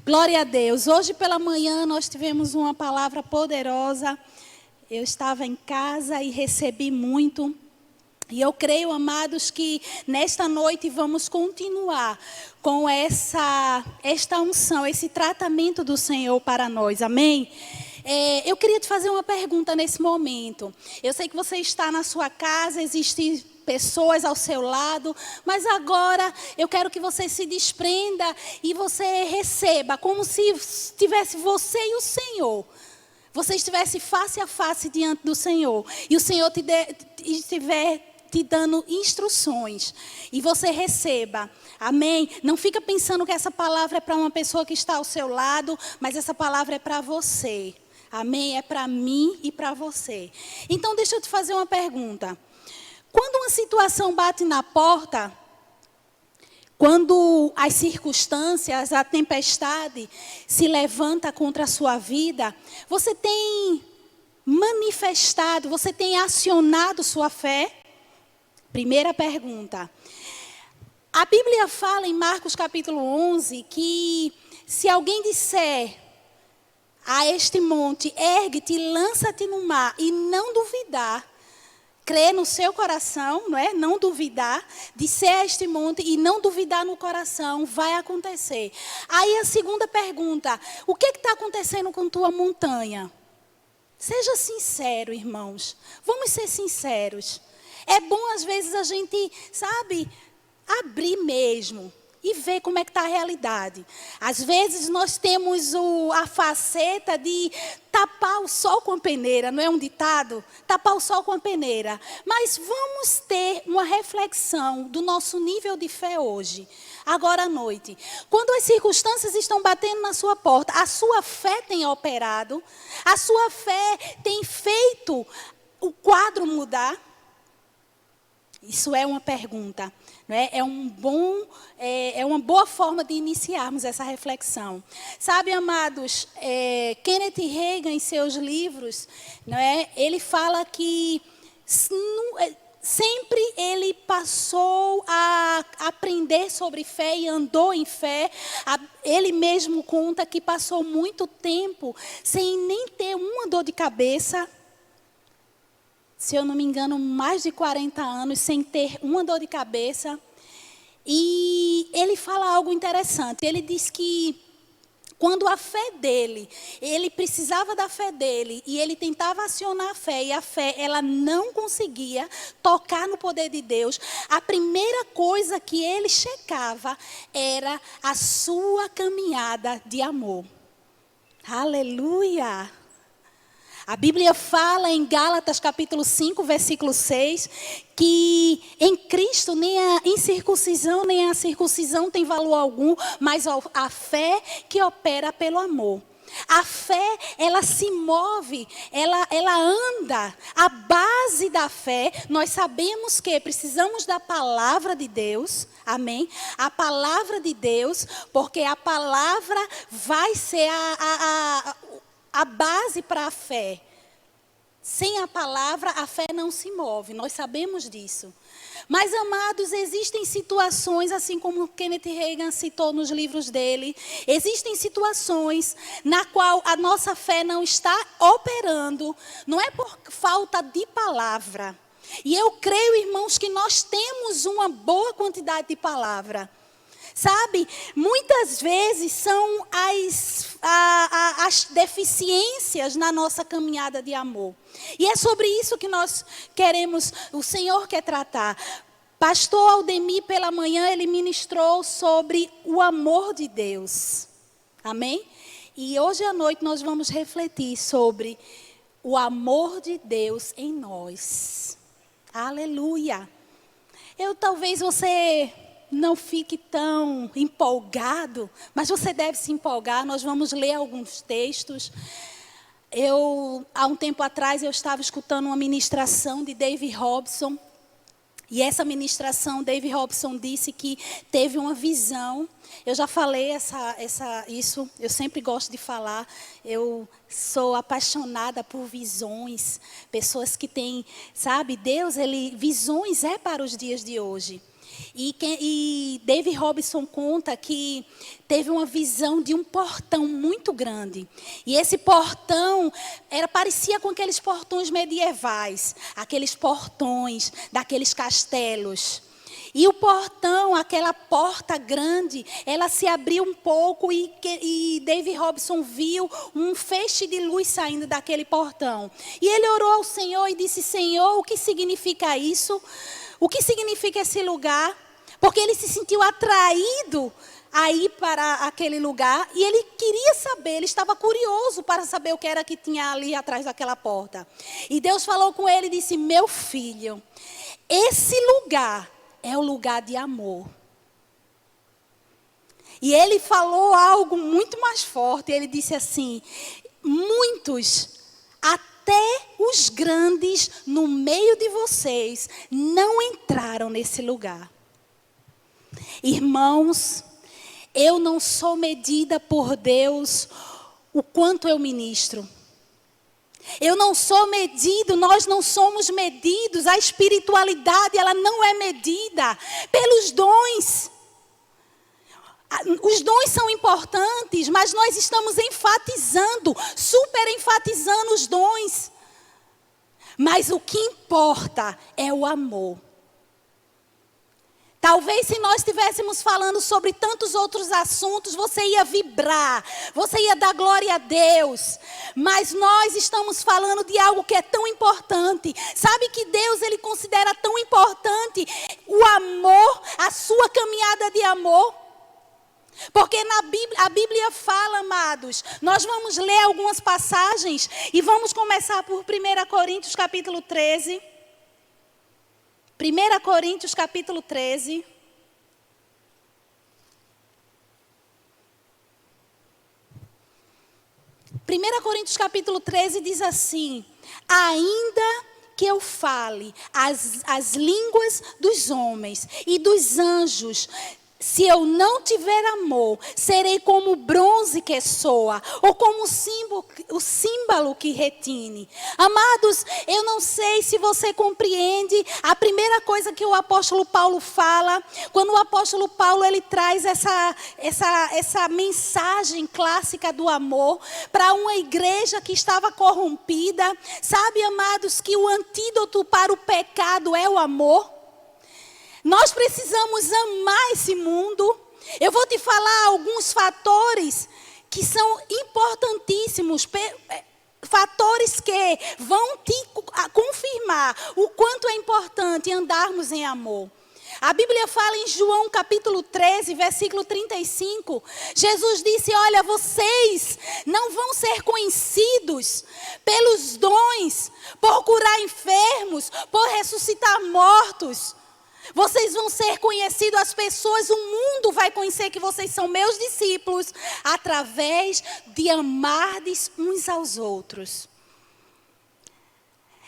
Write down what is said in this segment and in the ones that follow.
Glória a Deus. Hoje pela manhã nós tivemos uma palavra poderosa. Eu estava em casa e recebi muito. E eu creio, amados, que nesta noite vamos continuar com esta unção, esse tratamento do Senhor para nós. Amém? Eu queria te fazer uma pergunta nesse momento. Eu sei que você está na sua casa, existem pessoas ao seu lado, mas agora eu quero que você se desprenda e você receba, como se tivesse você e o Senhor. Você estivesse face a face diante do Senhor e o Senhor estiver te dando instruções e você receba. Amém? Não fica pensando que essa palavra é para uma pessoa que está ao seu lado, mas essa palavra é para você. Amém? É para mim e para você. Então deixa eu te fazer uma pergunta. Quando uma situação bate na porta, quando as circunstâncias, a tempestade se levanta contra a sua vida, você tem manifestado, você tem acionado sua fé? Primeira pergunta. A Bíblia fala em Marcos capítulo 11 que se alguém disser a este monte, ergue-te, lança-te no mar e não duvidar, crer no seu coração, não é? Não duvidar, disser a este monte e não duvidar no coração, vai acontecer. Aí a segunda pergunta, o que está acontecendo com tua montanha? Seja sincero, irmãos, vamos ser sinceros. É bom às vezes a gente, sabe, abrir mesmo e ver como é que está a realidade. Às vezes nós temos a faceta de tapar o sol com a peneira, não é um ditado? Tapar o sol com a peneira. Mas vamos ter uma reflexão do nosso nível de fé hoje, agora à noite. Quando as circunstâncias estão batendo na sua porta, a sua fé tem operado, a sua fé tem feito o quadro mudar? Isso é uma pergunta, não é? É uma boa forma de iniciarmos essa reflexão. Sabe, amados, Kenneth Hagin, em seus livros, não é? Ele fala que sempre ele passou a aprender sobre fé e andou em fé. Ele mesmo conta que passou muito tempo sem nem ter uma dor de cabeça. Se eu não me engano, mais de 40 anos sem ter uma dor de cabeça. E ele fala algo interessante. Ele diz que quando a fé dele, ele precisava da fé dele e ele tentava acionar a fé e a fé, ela não conseguia tocar no poder de Deus, a primeira coisa que ele checava era a sua caminhada de amor. Aleluia! A Bíblia fala em Gálatas capítulo 5, versículo 6, que em Cristo nem a incircuncisão nem a circuncisão tem valor algum, mas a fé que opera pelo amor. A fé, ela se move, ela anda. A base da fé, nós sabemos que precisamos da palavra de Deus, amém? A palavra de Deus, porque a palavra vai ser a base para a fé. Sem a palavra, a fé não se move. Nós sabemos disso. Mas, amados, existem situações, assim como Kenneth Hagin citou nos livros dele, existem situações na qual a nossa fé não está operando, não é por falta de palavra. E eu creio, irmãos, que nós temos uma boa quantidade de palavra. Sabe, muitas vezes são as deficiências na nossa caminhada de amor. E é sobre isso que nós queremos, o Senhor quer tratar. Pastor Aldemir, pela manhã, ele ministrou sobre o amor de Deus. Amém? E hoje à noite nós vamos refletir sobre o amor de Deus em nós. Aleluia. Talvez você não fique tão empolgado, mas você deve se empolgar. Nós vamos ler alguns textos. Há um tempo atrás, eu estava escutando uma ministração de David Robson. E essa ministração, David Robson disse que teve uma visão. Eu já falei isso, eu sempre gosto de falar. Eu sou apaixonada por visões. Pessoas que têm, sabe, Deus, visões é para os dias de hoje. E David Robson conta que teve uma visão de um portão muito grande. E esse portão parecia com aqueles portões medievais, aqueles portões daqueles castelos. E o portão, aquela porta grande, ela se abriu um pouco e David Robson viu um feixe de luz saindo daquele portão. E ele orou ao Senhor e disse: Senhor, o que significa isso? O que significa esse lugar? Porque ele se sentiu atraído a ir para aquele lugar e ele queria saber, ele estava curioso para saber o que era que tinha ali atrás daquela porta. E Deus falou com ele e disse: meu filho, esse lugar é o lugar de amor. E ele falou algo muito mais forte. Ele disse assim: muitos, até os grandes no meio de vocês, não entraram nesse lugar. Irmãos, eu não sou medida por Deus o quanto eu ministro. Eu não sou medido, nós não somos medidos. A espiritualidade, ela não é medida pelos dons. Os dons são importantes, mas nós estamos enfatizando, super enfatizando os dons. Mas o que importa é o amor. Talvez se nós estivéssemos falando sobre tantos outros assuntos, você ia vibrar, você ia dar glória a Deus. Mas nós estamos falando de algo que é tão importante. Sabe que Deus, Ele considera tão importante o amor, a sua caminhada de amor? Porque a Bíblia fala, amados, nós vamos ler algumas passagens e vamos começar por 1 Coríntios capítulo 13. 1 Coríntios capítulo 13. Coríntios capítulo 13 diz assim: ainda que eu fale as línguas dos homens e dos anjos, se eu não tiver amor, serei como o bronze que soa, ou como o símbolo que retine. Amados, eu não sei se você compreende a primeira coisa que o apóstolo Paulo fala, quando o apóstolo Paulo ele traz essa mensagem clássica do amor para uma igreja que estava corrompida. Sabe, amados, que o antídoto para o pecado é o amor? Nós precisamos amar esse mundo. Eu vou te falar alguns fatores que são importantíssimos. Fatores que vão te confirmar o quanto é importante andarmos em amor. A Bíblia fala em João capítulo 13, versículo 35. Jesus disse: olha, vocês não vão ser conhecidos pelos dons, por curar enfermos, por ressuscitar mortos. Vocês vão ser conhecidos, as pessoas, o mundo vai conhecer que vocês são meus discípulos através de amardes uns aos outros.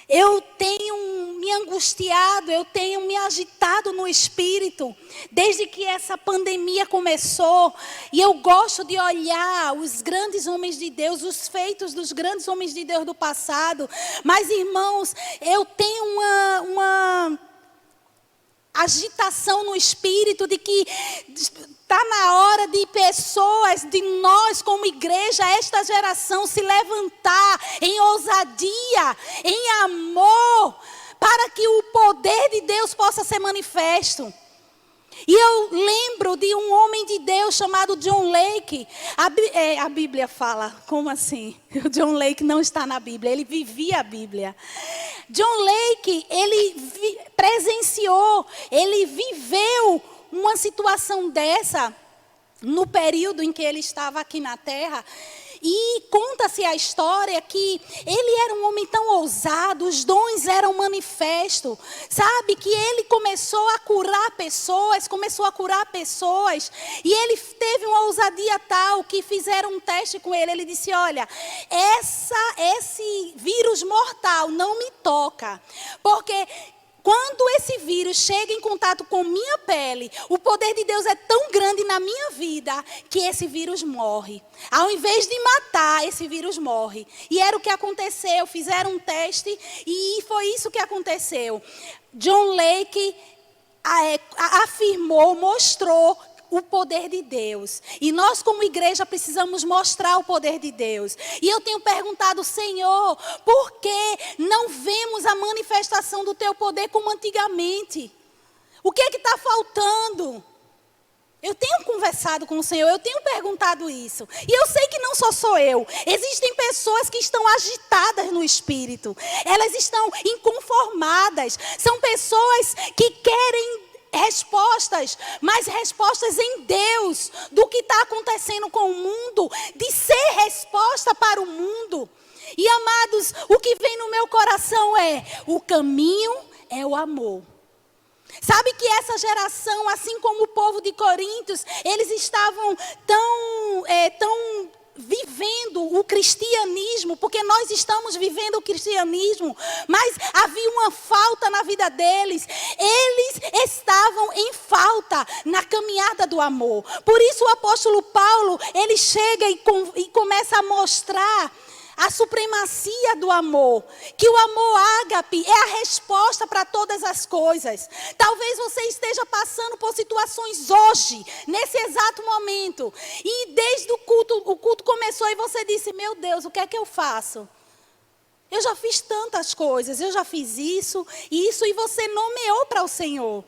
Eu tenho me angustiado, eu tenho me agitado no espírito, desde que essa pandemia começou. E eu gosto de olhar os grandes homens de Deus, os feitos dos grandes homens de Deus do passado. Mas, irmãos, eu tenho uma agitação no espírito de que está na hora de pessoas, de nós como igreja, esta geração se levantar em ousadia, em amor, para que o poder de Deus possa ser manifesto. E eu lembro de um homem de Deus chamado John Lake. A Bíblia fala, como assim? O John Lake não está na Bíblia, ele vivia a Bíblia. John Lake, ele presenciou, ele viveu uma situação dessa no período em que ele estava aqui na Terra. E conta-se a história que ele era um homem tão ousado, os dons eram manifestos. Sabe, que ele começou a curar pessoas, e ele teve uma ousadia tal que fizeram um teste com ele. Ele disse: olha, esse vírus mortal não me toca, porque quando esse vírus chega em contato com minha pele, o poder de Deus é tão grande na minha vida que esse vírus morre. Ao invés de matar, esse vírus morre. E era o que aconteceu. Fizeram um teste e foi isso que aconteceu. John Lake, afirmou, mostrou o poder de Deus. E nós, como igreja, precisamos mostrar o poder de Deus. E eu tenho perguntado, Senhor, por que não vemos a manifestação do teu poder como antigamente? O que é que está faltando? Eu tenho conversado com o Senhor, eu tenho perguntado isso. E eu sei que não só sou eu. Existem pessoas que estão agitadas no espírito. Elas estão inconformadas. São pessoas que querem respostas, mas respostas em Deus, do que está acontecendo com o mundo, de ser resposta para o mundo. E amados, o que vem no meu coração é, o caminho é o amor. Sabe que essa geração, assim como o povo de Coríntios, eles estavam tão vivendo o cristianismo, porque nós estamos vivendo o cristianismo, mas havia uma falta na vida deles. Eles estavam em falta na caminhada do amor. Por isso o apóstolo Paulo, ele chega e começa a mostrar a supremacia do amor, que o amor ágape é a resposta para todas as coisas. Talvez você esteja passando por situações hoje, nesse exato momento, e desde o culto começou e você disse, meu Deus, o que é que eu faço? Eu já fiz tantas coisas, eu já fiz isso, e você nomeou para o Senhor.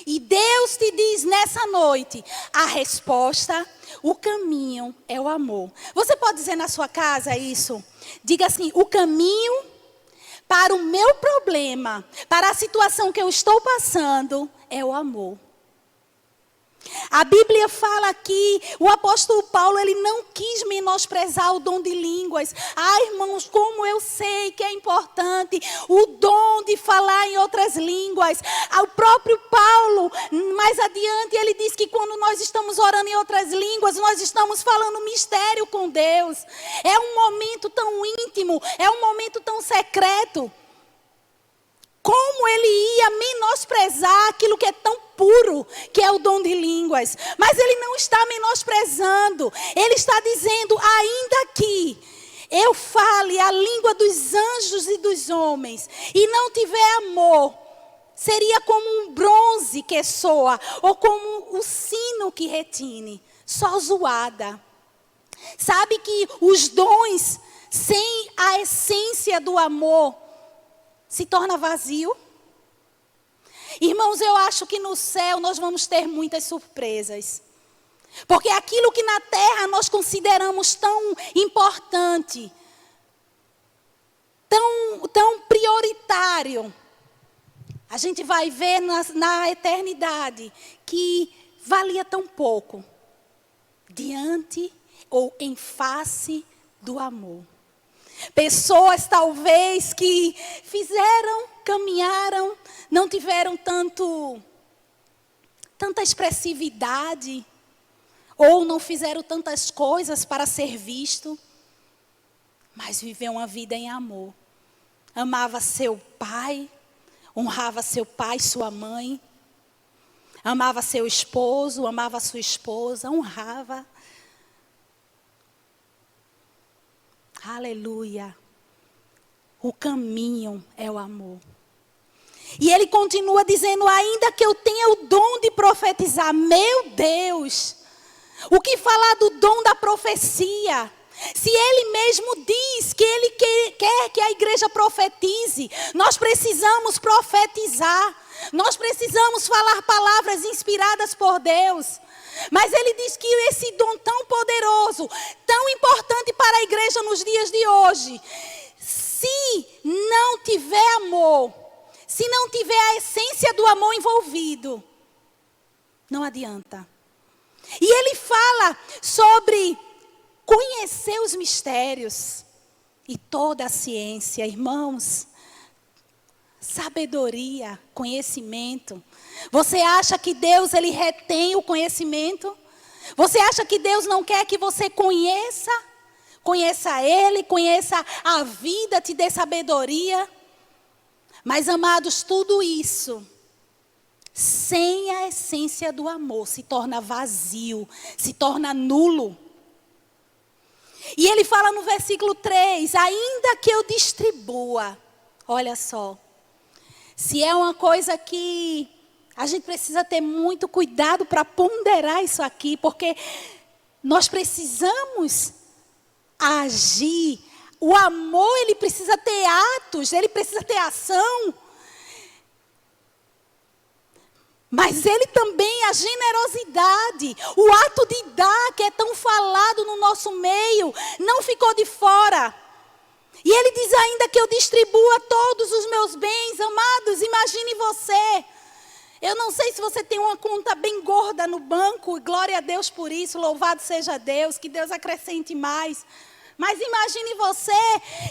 E Deus te diz nessa noite, a resposta, o caminho é o amor. Você pode dizer na sua casa isso? Diga assim, o caminho para o meu problema, para a situação que eu estou passando, é o amor. A Bíblia fala aqui, o apóstolo Paulo, ele não quis menosprezar o dom de línguas. Ah, irmãos, como eu sei que é importante o dom de falar em outras línguas. O próprio Paulo, mais adiante, ele diz que quando nós estamos orando em outras línguas, nós estamos falando mistério com Deus. É um momento tão íntimo, é um momento tão secreto. Como ele ia menosprezar aquilo que é tão puro, que é o dom de línguas. Mas ele não está menosprezando. Ele está dizendo, ainda que eu fale a língua dos anjos e dos homens, e não tiver amor, seria como um bronze que soa, ou como o sino que retine, só zoada. Sabe que os dons, sem a essência do amor, se torna vazio. Irmãos, eu acho que no céu nós vamos ter muitas surpresas. Porque aquilo que na terra nós consideramos tão importante, tão prioritário, a gente vai ver na eternidade que valia tão pouco diante ou em face do amor. Pessoas talvez que fizeram, caminharam, não tiveram tanta expressividade, ou não fizeram tantas coisas para ser visto, mas viveu uma vida em amor. Amava seu pai, honrava seu pai, sua mãe, amava seu esposo, amava sua esposa, honrava. Aleluia. O caminho é o amor. E ele continua dizendo, ainda que eu tenha o dom de profetizar, meu Deus, o que falar do dom da profecia? Se ele mesmo diz que ele quer que a igreja profetize, nós precisamos profetizar. Nós precisamos falar palavras inspiradas por Deus. Mas ele diz que esse dom tão poderoso, tão importante para a igreja nos dias de hoje, se não tiver amor, se não tiver a essência do amor envolvido, não adianta. E ele fala sobre conhecer os mistérios e toda a ciência, irmãos. Sabedoria, conhecimento. Você acha que Deus, ele retém o conhecimento? Você acha que Deus não quer que você conheça Ele, conheça a vida, te dê sabedoria? Mas, amados, tudo isso, sem a essência do amor, se torna vazio, se torna nulo. E ele fala no versículo 3, ainda que eu distribua, olha só, se é uma coisa que A gente precisa ter muito cuidado para ponderar isso aqui, porque nós precisamos agir. O amor, ele precisa ter atos, ele precisa ter ação. Mas ele também, a generosidade, o ato de dar, que é tão falado no nosso meio, não ficou de fora. E ele diz ainda que eu distribuo a todos os meus bens. Amados, imagine você. Eu não sei se você tem uma conta bem gorda no banco, glória a Deus por isso, louvado seja Deus, que Deus acrescente mais. Mas imagine você,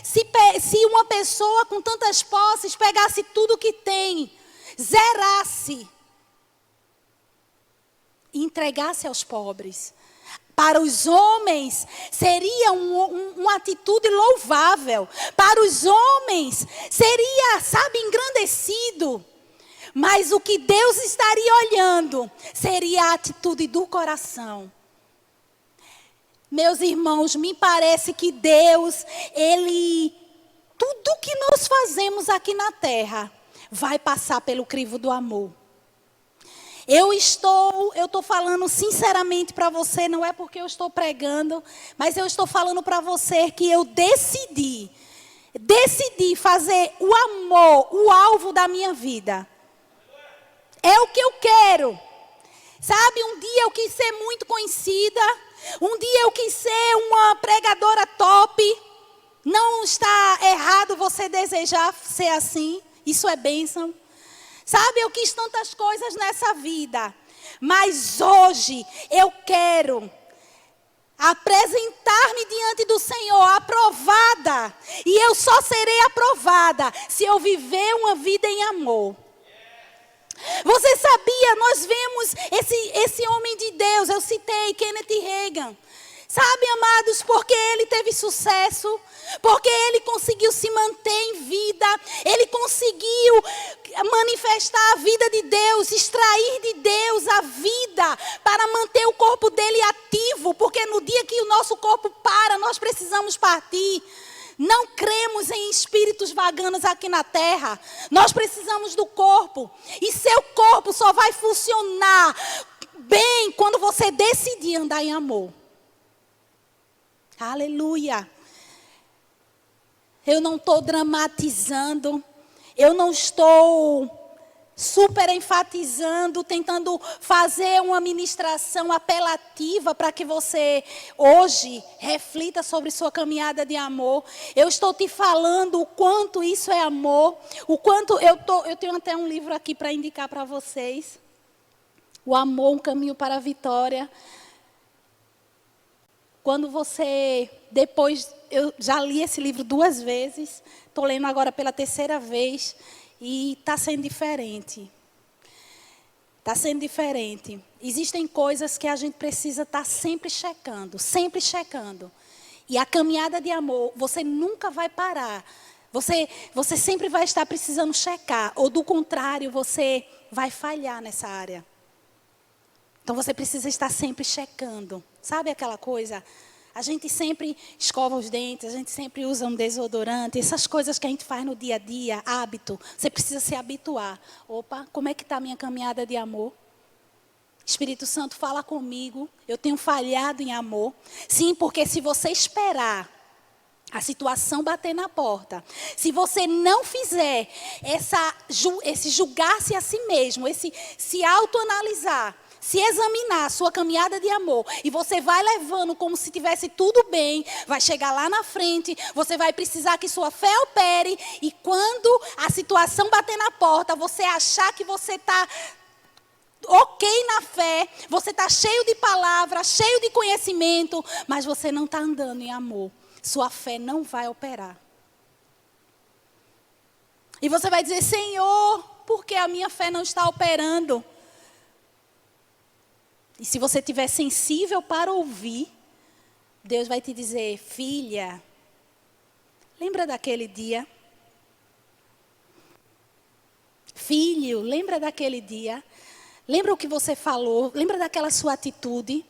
se uma pessoa com tantas posses pegasse tudo que tem, zerasse, e entregasse aos pobres. Para os homens, seria uma atitude louvável. Para os homens, seria, engrandecido. Mas o que Deus estaria olhando, seria a atitude do coração. Meus irmãos, me parece que Deus, tudo que nós fazemos aqui na terra, vai passar pelo crivo do amor. Eu estou falando sinceramente para você, não é porque eu estou pregando, mas eu estou falando para você que eu decidi fazer o amor o alvo da minha vida. É o que eu quero. Sabe, um dia eu quis ser muito conhecida, um dia eu quis ser uma pregadora top. Não está errado você desejar ser assim, isso é bênção. Sabe, eu quis tantas coisas nessa vida, mas hoje eu quero apresentar-me diante do Senhor aprovada. E eu só serei aprovada se eu viver uma vida em amor. Você sabia, nós vemos esse homem de Deus, eu citei Kenneth Hagin. Sabe, amados, porque ele teve sucesso, porque ele conseguiu se manter em vida, ele conseguiu manifestar a vida de Deus, extrair de Deus a vida para manter o corpo dele ativo, porque no dia que o nosso corpo para, nós precisamos partir. Não cremos em espíritos vaganos aqui na terra, nós precisamos do corpo, e seu corpo só vai funcionar bem quando você decidir andar em amor. Aleluia. Eu não estou dramatizando, eu não estou super enfatizando, tentando fazer uma ministração apelativa para que você hoje reflita sobre sua caminhada de amor. Eu estou te falando o quanto isso é amor, o quanto eu tenho até um livro aqui para indicar para vocês. O Amor, um Caminho para a Vitória. Quando você, eu já li esse livro 2 vezes, estou lendo agora pela 3ª vez, e está sendo diferente. Está sendo diferente. Existem coisas que a gente precisa estar sempre checando, sempre checando. E a caminhada de amor, você nunca vai parar. Você sempre vai estar precisando checar, ou do contrário, você vai falhar nessa área. Então você precisa estar sempre checando. Sabe aquela coisa? A gente sempre escova os dentes, a gente sempre usa um desodorante. Essas coisas que a gente faz no dia a dia, hábito. Você precisa se habituar. Opa, como é que está a minha caminhada de amor? Espírito Santo, fala comigo. Eu tenho falhado em amor. Sim, porque se você esperar a situação bater na porta, se você não fizer esse julgar-se a si mesmo, esse se autoanalisar, se examinar a sua caminhada de amor, e você vai levando como se tivesse tudo bem, vai chegar lá na frente, você vai precisar que sua fé opere, e quando a situação bater na porta, você achar que você está ok na fé, você está cheio de palavra, cheio de conhecimento, mas você não está andando em amor, sua fé não vai operar. E você vai dizer, Senhor, por que a minha fé não está operando? E se você estiver sensível para ouvir, Deus vai te dizer, filha, lembra daquele dia? Filho, lembra daquele dia? Lembra o que você falou? Lembra daquela sua atitude?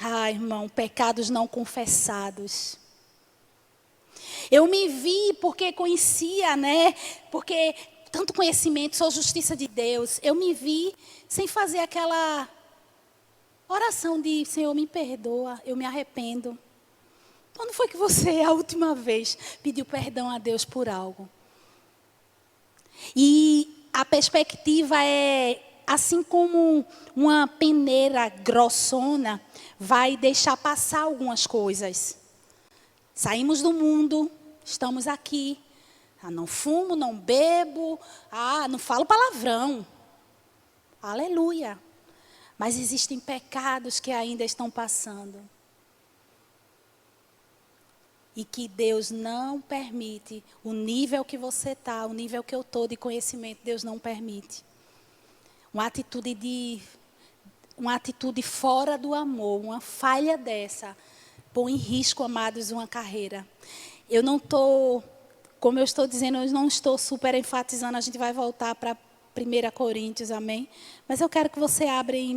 Ah, irmão, pecados não confessados. Eu me vi porque conhecia, né? Porque tanto conhecimento, sou justiça de Deus. Eu me vi sem fazer aquela oração de Senhor, me perdoa, eu me arrependo. Quando foi que você, a última vez, pediu perdão a Deus por algo? E a perspectiva é, assim como uma peneira grossona vai deixar passar algumas coisas. Saímos do mundo, estamos aqui. Não fumo, não bebo, não falo palavrão. Aleluia. Mas existem pecados que ainda estão passando. E que Deus não permite, o nível que você está, o nível que eu estou de conhecimento, Deus não permite. Uma atitude fora do amor, uma falha dessa, põe em risco, amados, uma carreira. Eu não estou, como eu estou dizendo, eu não estou super enfatizando, a gente vai voltar para 1 Coríntios, amém? Mas eu quero que você abra em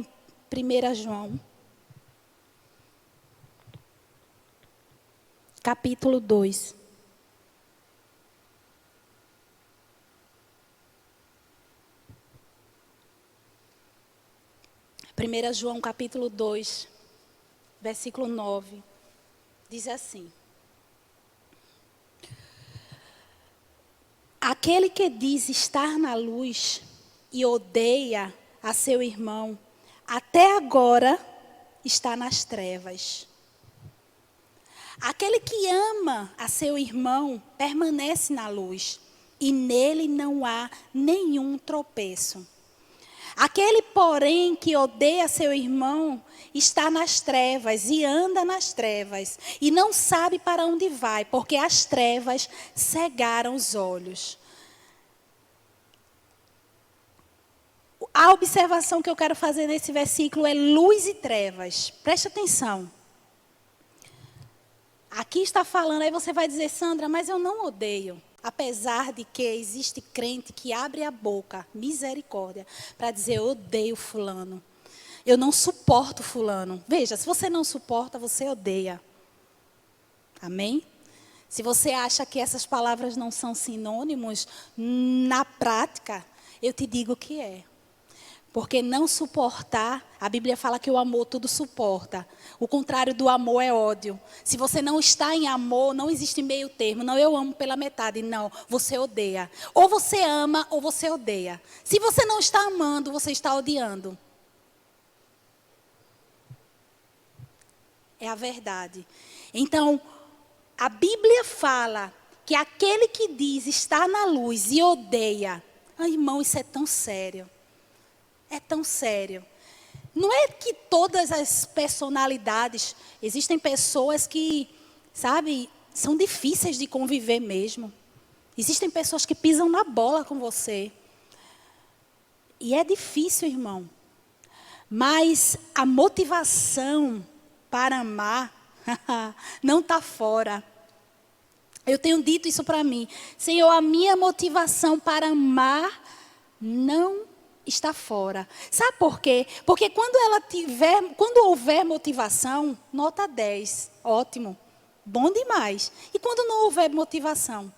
1 João. Capítulo 2. Primeira João, capítulo 2, versículo 9. Diz assim: aquele que diz estar na luz e odeia a seu irmão, até agora está nas trevas. Aquele que ama a seu irmão permanece na luz, e nele não há nenhum tropeço. Aquele, porém, que odeia seu irmão, está nas trevas e anda nas trevas, e não sabe para onde vai, porque as trevas cegaram os olhos. A observação que eu quero fazer nesse versículo é luz e trevas. Preste atenção. Aqui está falando, aí você vai dizer, Sandra, mas eu não odeio. Apesar de que existe crente que abre a boca, misericórdia, para dizer, eu odeio fulano. Eu não suporto fulano. Veja, se você não suporta, você odeia. Amém? Se você acha que essas palavras não são sinônimos, na prática, eu te digo que é. Porque não suportar, a Bíblia fala que o amor tudo suporta. O contrário do amor é ódio. Se você não está em amor, não existe meio termo. Não, eu amo pela metade. Não, você odeia. Ou você ama ou você odeia. Se você não está amando, você está odiando. É a verdade. Então, a Bíblia fala que aquele que diz estar na luz e odeia. Irmão, isso é tão sério. É tão sério. Não é que todas as personalidades, existem pessoas que, sabe, são difíceis de conviver mesmo. Existem pessoas que pisam na bola com você. E é difícil, irmão. Mas a motivação para amar não está fora. Eu tenho dito isso para mim. Senhor, a minha motivação para amar não está fora. Sabe por quê? Porque quando houver motivação, nota 10, ótimo, bom demais. E quando não houver motivação?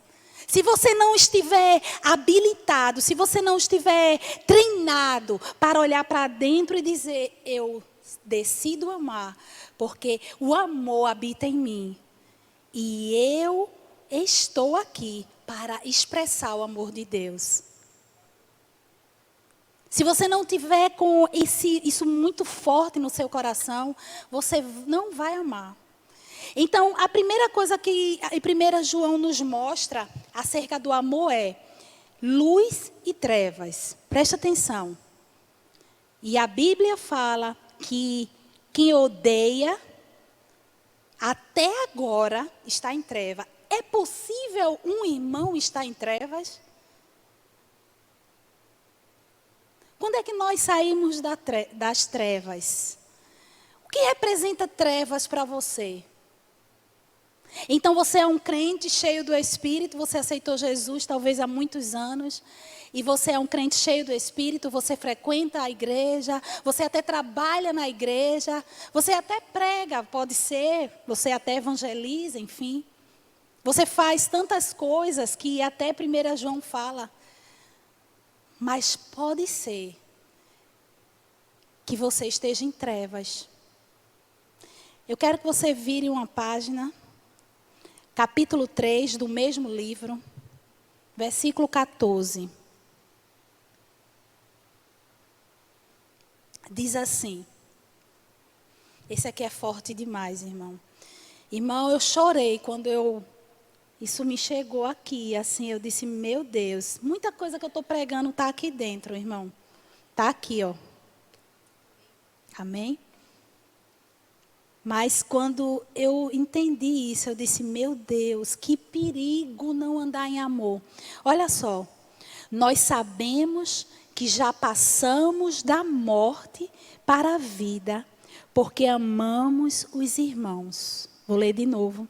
Se você não estiver habilitado, se você não estiver treinado para olhar para dentro e dizer, eu decido amar, porque o amor habita em mim. E eu estou aqui para expressar o amor de Deus. Se você não tiver com isso muito forte no seu coração, você não vai amar. Então, a primeira coisa que em 1 João nos mostra acerca do amor é luz e trevas. Presta atenção. E a Bíblia fala que quem odeia, até agora, está em treva. É possível um irmão estar em trevas? Quando é que nós saímos das trevas? O que representa trevas para você? Então você é um crente cheio do Espírito, você aceitou Jesus talvez há muitos anos, e você é um crente cheio do Espírito, você frequenta a igreja, você até trabalha na igreja, você até prega, pode ser, você até evangeliza, enfim. Você faz tantas coisas que até 1 João fala. Mas pode ser que você esteja em trevas. Eu quero que você vire uma página, capítulo 3 do mesmo livro, versículo 14. Diz assim. Esse aqui é forte demais, irmão. Irmão, eu chorei quando isso me chegou aqui, assim, eu disse, meu Deus, muita coisa que eu estou pregando está aqui dentro, irmão. Está aqui, ó. Amém? Mas quando eu entendi isso, eu disse, meu Deus, que perigo não andar em amor. Olha só, nós sabemos que já passamos da morte para a vida, porque amamos os irmãos. Vou ler de novo.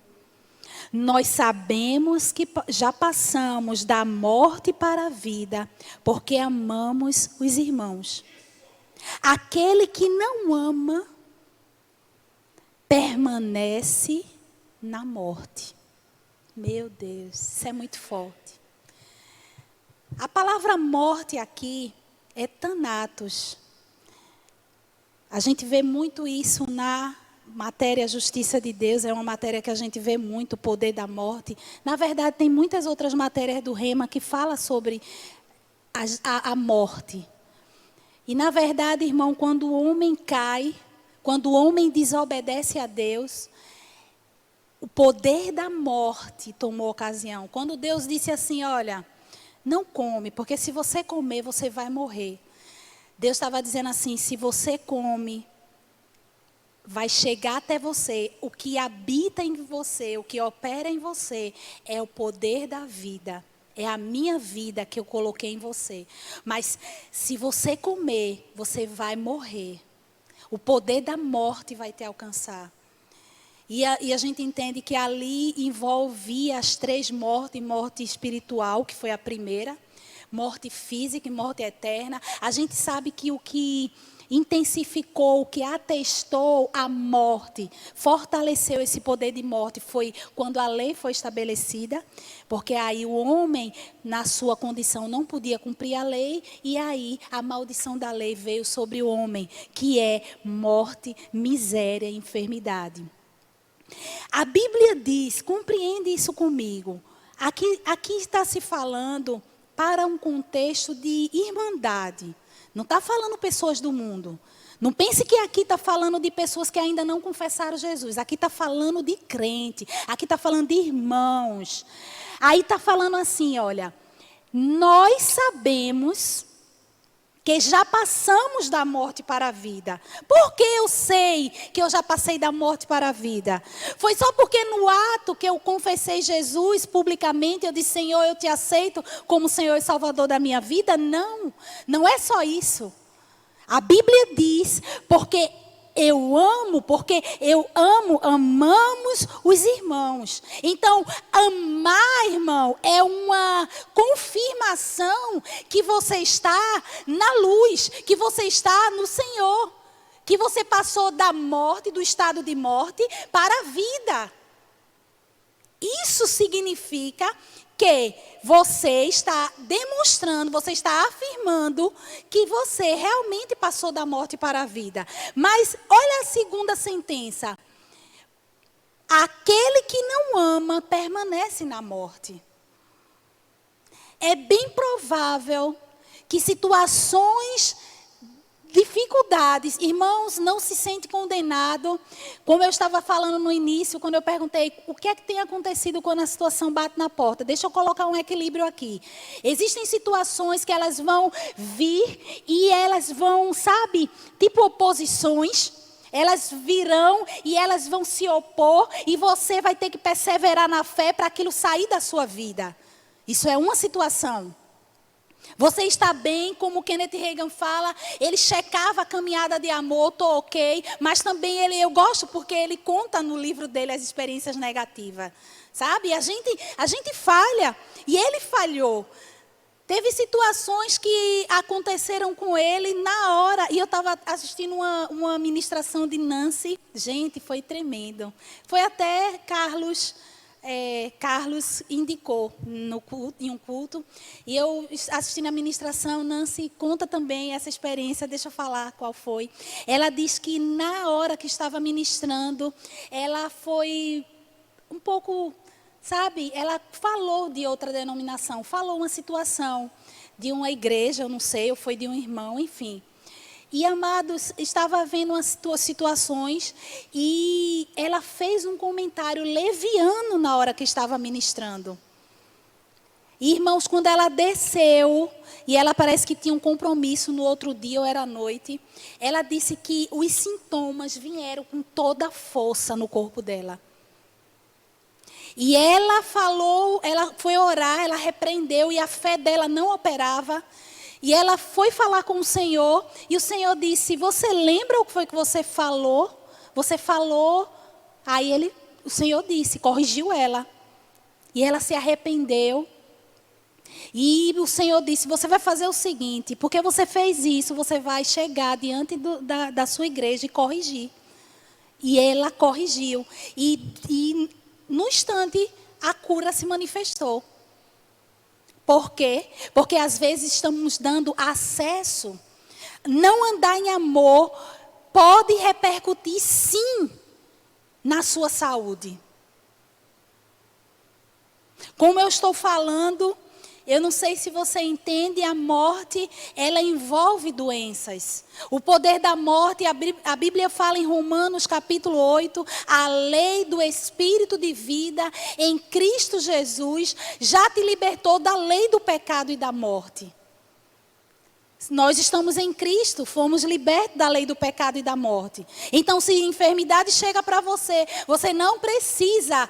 Nós sabemos que já passamos da morte para a vida, porque amamos os irmãos. Aquele que não ama, permanece na morte. Meu Deus, isso é muito forte. A palavra morte aqui é thanatos. A gente vê muito isso na matéria justiça de Deus, é uma matéria que a gente vê muito, o poder da morte. Na verdade, tem muitas outras matérias do Rema que falam sobre a morte. E na verdade, irmão, quando o homem cai, quando o homem desobedece a Deus, o poder da morte tomou ocasião. Quando Deus disse assim, olha, não come, porque se você comer, você vai morrer. Deus estava dizendo assim, se você come, vai chegar até você. O que habita em você, o que opera em você, é o poder da vida. É a minha vida que eu coloquei em você. Mas se você comer, você vai morrer. O poder da morte vai te alcançar. E a gente entende que ali envolvia as 3 mortes. Morte espiritual, que foi a primeira. Morte física e morte eterna. A gente sabe que o que intensificou, o que atestou a morte, fortaleceu esse poder de morte, foi quando a lei foi estabelecida, porque aí o homem, na sua condição, não podia cumprir a lei, e aí a maldição da lei veio sobre o homem, que é morte, miséria e enfermidade. A Bíblia diz, compreende isso comigo, aqui está se falando para um contexto de irmandade. Não está falando pessoas do mundo. Não pense que aqui está falando de pessoas que ainda não confessaram Jesus. Aqui está falando de crente. Aqui está falando de irmãos. Aí está falando assim, olha. Nós sabemos que já passamos da morte para a vida. Por que eu sei que eu já passei da morte para a vida? Foi só porque no ato que eu confessei Jesus publicamente, eu disse, Senhor, eu te aceito como Senhor e Salvador da minha vida? Não, não é só isso. A Bíblia diz, porque eu amo, amamos os irmãos. Então, amar, irmão, é uma confirmação que você está na luz, que você está no Senhor, que você passou da morte, do estado de morte, para a vida. Isso significa que você está demonstrando, você está afirmando que você realmente passou da morte para a vida. Mas olha a segunda sentença. Aquele que não ama permanece na morte. É bem provável que situações, dificuldades, irmãos, não se sente condenado. Como eu estava falando no início, quando eu perguntei o que é que tem acontecido quando a situação bate na porta. Deixa eu colocar um equilíbrio aqui. Existem situações que elas vão vir e elas vão, sabe, tipo oposições. Elas virão e elas vão se opor e você vai ter que perseverar na fé para aquilo sair da sua vida. Isso é uma situação. Você está bem, como o Kenneth Reagan fala, ele checava a caminhada de amor, estou ok, mas também eu gosto porque ele conta no livro dele as experiências negativas, sabe? A gente falha, e ele falhou. Teve situações que aconteceram com ele na hora, e eu estava assistindo uma ministração de Nancy, gente, foi tremendo. Foi até Carlos Carlos indicou em um culto. E eu assistindo a ministração, Nancy conta também essa experiência, deixa eu falar qual foi. Ela diz que na hora que estava ministrando, ela foi um pouco, sabe, ela falou de outra denominação, falou uma situação de uma igreja, eu não sei, ou foi de um irmão, enfim. E, amados, estava vendo umas situações e ela fez um comentário leviano na hora que estava ministrando. E, irmãos, quando ela desceu, e ela parece que tinha um compromisso no outro dia ou era à noite, ela disse que os sintomas vieram com toda a força no corpo dela. E ela falou, ela foi orar, ela repreendeu e a fé dela não operava. E ela foi falar com o Senhor e o Senhor disse, você lembra o que foi que você falou? Você falou, aí o Senhor disse, corrigiu ela. E ela se arrependeu. E o Senhor disse, você vai fazer o seguinte, porque você fez isso, você vai chegar diante da sua igreja e corrigir. E ela corrigiu. E no instante, a cura se manifestou. Por quê? Porque às vezes estamos dando acesso. Não andar em amor pode repercutir, sim, na sua saúde. Como eu estou falando, eu não sei se você entende, a morte, ela envolve doenças. O poder da morte, a Bíblia fala em Romanos capítulo 8, a lei do Espírito de vida em Cristo Jesus já te libertou da lei do pecado e da morte. Nós estamos em Cristo, fomos libertos da lei do pecado e da morte. Então, se a enfermidade chega para você, você não precisa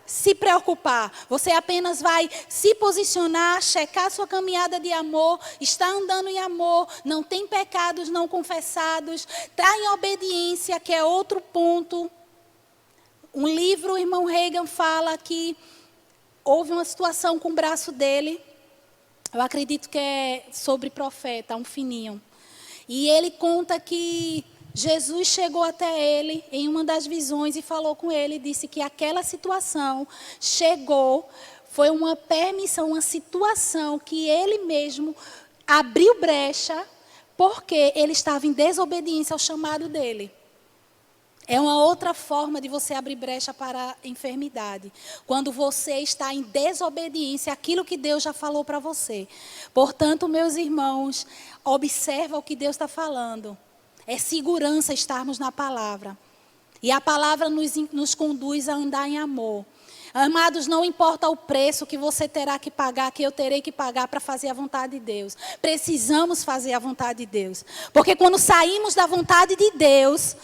se preocupar. Você apenas vai se posicionar, checar sua caminhada de amor, está andando em amor, não tem pecados não confessados, está em obediência, que é outro ponto. Um livro, o irmão Reagan fala que houve uma situação com o braço dele, eu acredito que é sobre profeta, um fininho. E ele conta que Jesus chegou até ele em uma das visões e falou com ele, disse que aquela situação foi uma permissão, uma situação que ele mesmo abriu brecha, porque ele estava em desobediência ao chamado dele. É uma outra forma de você abrir brecha para a enfermidade. Quando você está em desobediência àquilo que Deus já falou para você. Portanto, meus irmãos, observa o que Deus está falando. É segurança estarmos na palavra. E a palavra nos conduz a andar em amor. Amados, não importa o preço que você terá que pagar, que eu terei que pagar para fazer a vontade de Deus. Precisamos fazer a vontade de Deus. Porque quando saímos da vontade de Deus,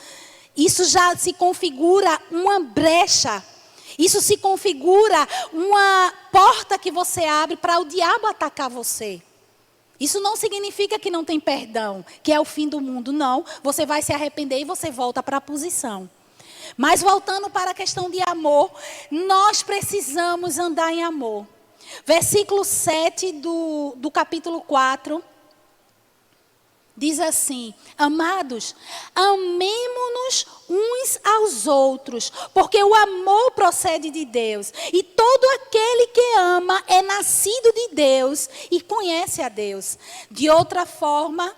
isso já se configura uma brecha. Isso se configura uma porta que você abre para o diabo atacar você. Isso não significa que não tem perdão, que é o fim do mundo, não. Você vai se arrepender e você volta para a posição. Mas voltando para a questão de amor, nós precisamos andar em amor. Versículo 7 do capítulo 4, diz assim, amados, amemo-nos uns aos outros, porque o amor procede de Deus. E todo aquele que ama é nascido de Deus e conhece a Deus. De outra forma,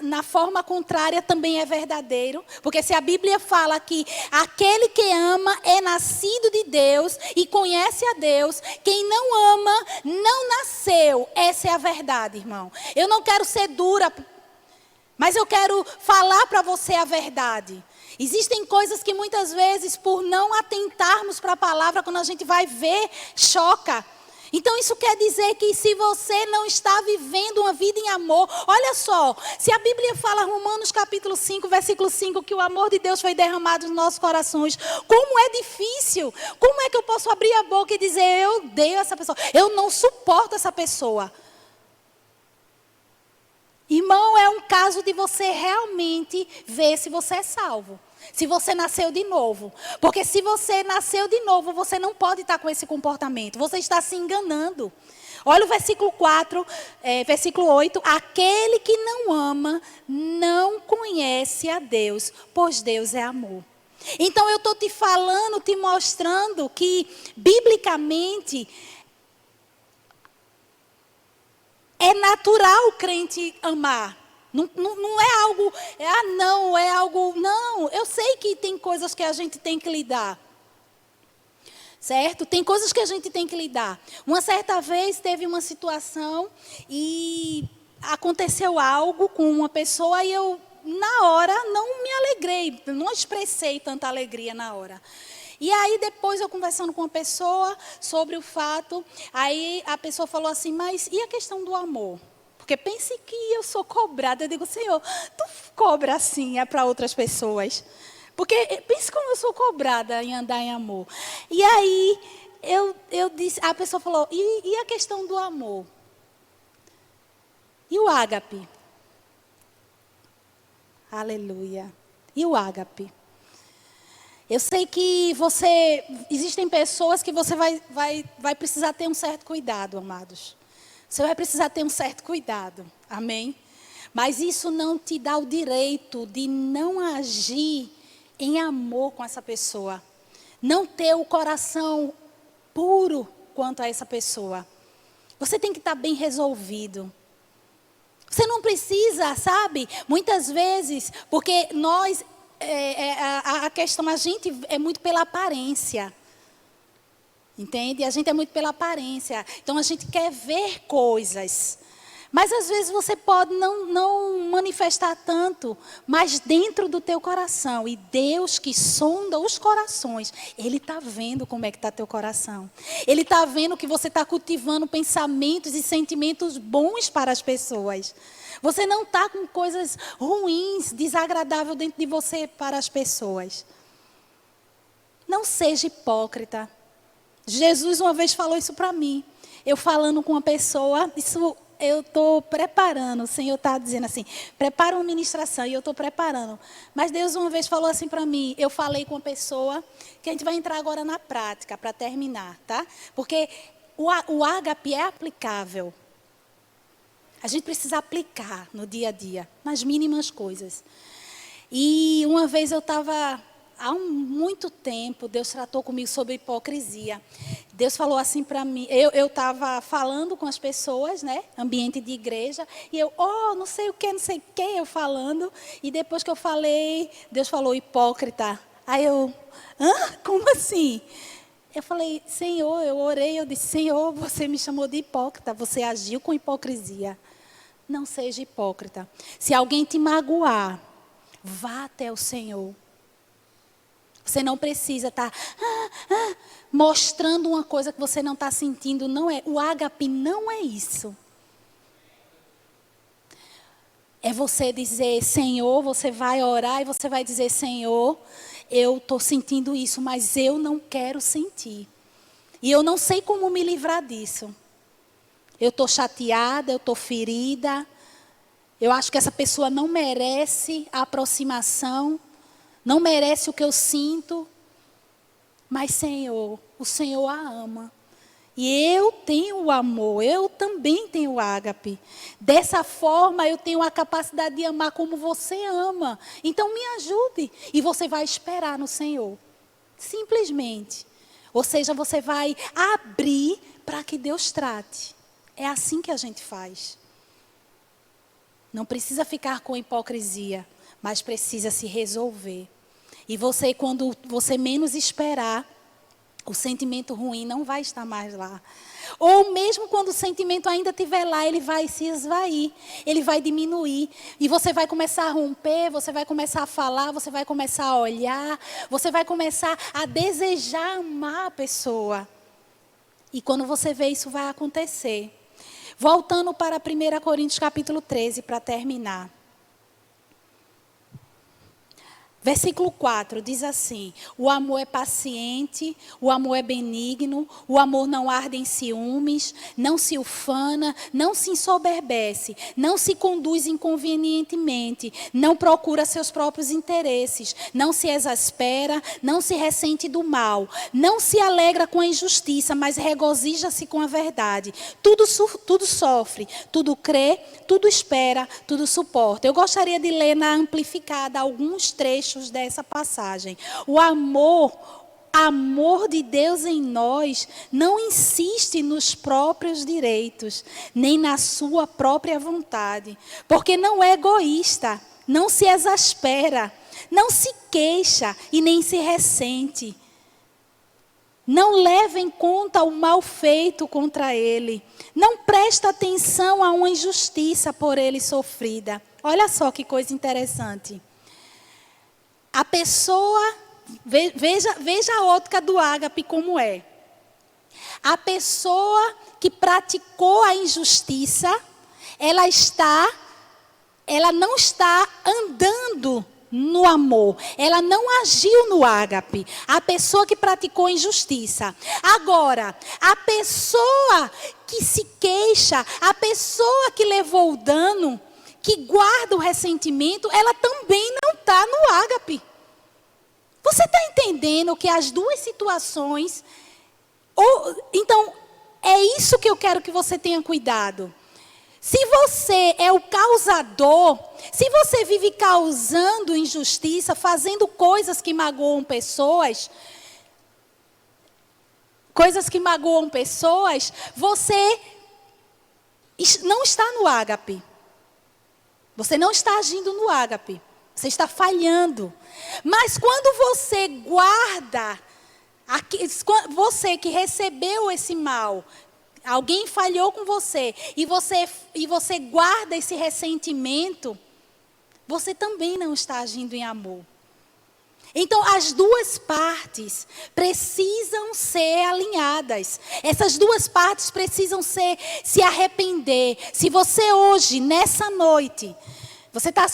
na forma contrária também é verdadeiro, porque se a Bíblia fala que aquele que ama é nascido de Deus e conhece a Deus, quem não ama não nasceu. Essa é a verdade, irmão. Eu não quero ser dura, mas eu quero falar para você a verdade. Existem coisas que muitas vezes, por não atentarmos para a palavra, quando a gente vai ver, choca. Então isso quer dizer que se você não está vivendo uma vida em amor, olha só, se a Bíblia fala, Romanos capítulo 5, versículo 5, que o amor de Deus foi derramado nos nossos corações, como é difícil, como é que eu posso abrir a boca e dizer, eu odeio essa pessoa, eu não suporto essa pessoa. Irmão, é um caso de você realmente ver se você é salvo. Se você nasceu de novo. Porque se você nasceu de novo, você não pode estar com esse comportamento. Você está se enganando. Olha o versículo 4, versículo 8. Aquele que não ama, não conhece a Deus, pois Deus é amor. Então eu estou te falando, te mostrando que, biblicamente, é natural o crente amar. Não é algo, é algo, não. Eu sei que tem coisas que a gente tem que lidar. Certo? Tem coisas que a gente tem que lidar. Uma certa vez teve uma situação e aconteceu algo com uma pessoa e eu, na hora, não me alegrei, não expressei tanta alegria na hora. E aí, depois, eu conversando com uma pessoa sobre o fato, aí a pessoa falou assim, mas e a questão do amor? Porque pense que eu sou cobrada. Eu digo, Senhor, tu cobra assim para outras pessoas? Porque pense como eu sou cobrada em andar em amor. E aí, eu disse, a pessoa falou, e a questão do amor? E o ágape? Aleluia. E o ágape? Eu sei que existem pessoas que você vai precisar ter um certo cuidado, amados. Você vai precisar ter um certo cuidado, amém? Mas isso não te dá o direito de não agir em amor com essa pessoa. Não ter o coração puro quanto a essa pessoa. Você tem que estar bem resolvido. Você não precisa, sabe? Muitas vezes, porque nós... a questão, a gente é muito pela aparência. Entende? A gente é muito pela aparência. Então, a gente quer ver coisas. Mas, às vezes, você pode não manifestar tanto, mas dentro do teu coração. E Deus, que sonda os corações, Ele está vendo como é que está teu coração. Ele está vendo que você está cultivando pensamentos e sentimentos bons para as pessoas. Você não está com coisas ruins, desagradáveis dentro de você para as pessoas. Não seja hipócrita. Jesus uma vez falou isso para mim. Eu falando com uma pessoa, isso eu estou preparando. O Senhor está dizendo assim, prepara uma ministração e eu estou preparando. Mas Deus uma vez falou assim para mim, eu falei com uma pessoa, que a gente vai entrar agora na prática, para terminar, tá? Porque o ágape é aplicável. A gente precisa aplicar no dia a dia, nas mínimas coisas. E uma vez eu estava, há muito tempo, Deus tratou comigo sobre hipocrisia. Deus falou assim para mim, eu estava falando com as pessoas, né, ambiente de igreja, e eu, não sei o que, eu falando, e depois que eu falei, Deus falou, hipócrita. Aí eu, como assim? Eu falei, Senhor, eu orei, eu disse, Senhor, você me chamou de hipócrita, você agiu com hipocrisia. Não seja hipócrita. Se alguém te magoar, vá até o Senhor. Você não precisa estar mostrando uma coisa que você não está sentindo. Não é. O ágape não é isso. É você dizer, Senhor, você vai orar e você vai dizer, Senhor, eu estou sentindo isso, mas eu não quero sentir. E eu não sei como me livrar disso. Eu estou chateada, eu estou ferida. Eu acho que essa pessoa não merece a aproximação. Não merece o que eu sinto. Mas, Senhor, o Senhor a ama. E eu tenho o amor, eu também tenho o ágape. Dessa forma, eu tenho a capacidade de amar como você ama. Então, me ajude. E você vai esperar no Senhor. Simplesmente. Ou seja, você vai abrir para que Deus trate. É assim que a gente faz. Não precisa ficar com hipocrisia, mas precisa se resolver. E você, quando você menos esperar, o sentimento ruim não vai estar mais lá. Ou mesmo quando o sentimento ainda estiver lá, ele vai se esvair, ele vai diminuir. E você vai começar a romper, você vai começar a falar, você vai começar a olhar, você vai começar a desejar amar a pessoa. E quando você vê isso vai acontecer. Voltando para 1 Coríntios capítulo 13, para terminar. Versículo 4 diz assim, o amor é paciente, o amor é benigno, o amor não arde em ciúmes, não se ufana, não se ensoberbece, não se conduz inconvenientemente, não procura seus próprios interesses, não se exaspera, não se ressente do mal, não se alegra com a injustiça, mas regozija-se com a verdade. Tudo sofre, tudo crê, tudo espera, tudo suporta. Eu gostaria de ler na amplificada alguns trechos trechos dessa passagem. O amor de Deus em nós não insiste nos próprios direitos, nem na sua própria vontade, porque não é egoísta, não se exaspera, não se queixa e nem se ressente. Não leva em conta o mal feito contra ele. Não presta atenção a uma injustiça por ele sofrida. Olha só que coisa interessante. A pessoa, veja a ótica do ágape como é. A pessoa que praticou a injustiça, ela não está andando no amor. Ela não agiu no ágape. A pessoa que praticou injustiça. Agora, a pessoa que se queixa, a pessoa que levou o dano, que guarda o ressentimento, ela também não está no ágape. Você está entendendo que as duas situações... Então, é isso que eu quero que você tenha cuidado. Se você é o causador, se você vive causando injustiça, fazendo coisas que magoam pessoas, você não está no ágape. Você não está agindo no ágape. Você está falhando. Mas quando você guarda, você que recebeu esse mal, alguém falhou com você e você guarda esse ressentimento, você também não está agindo em amor. Então, as duas partes precisam ser alinhadas. Essas duas partes precisam se arrepender. Se você hoje, nessa noite, você está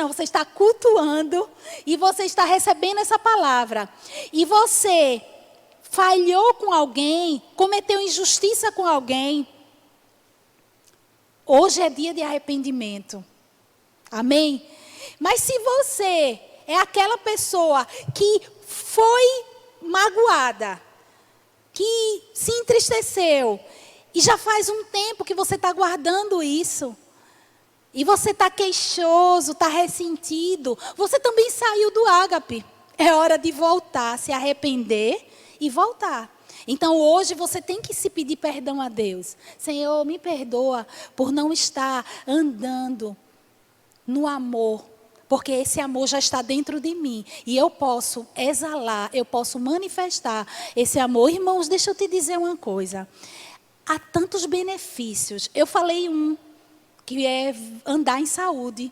você está cultuando e você está recebendo essa palavra. E você falhou com alguém, cometeu injustiça com alguém. Hoje é dia de arrependimento. Amém? Mas se você é aquela pessoa que foi magoada, que se entristeceu, e já faz um tempo que você está guardando isso, e você está queixoso, está ressentido, você também saiu do ágape. É hora de voltar, se arrepender e voltar. Então hoje você tem que se pedir perdão a Deus. Senhor, me perdoa por não estar andando no amor. Porque esse amor já está dentro de mim. E eu posso exalar, eu posso manifestar esse amor. Irmãos, deixa eu te dizer uma coisa. Há tantos benefícios. Eu falei que é andar em saúde.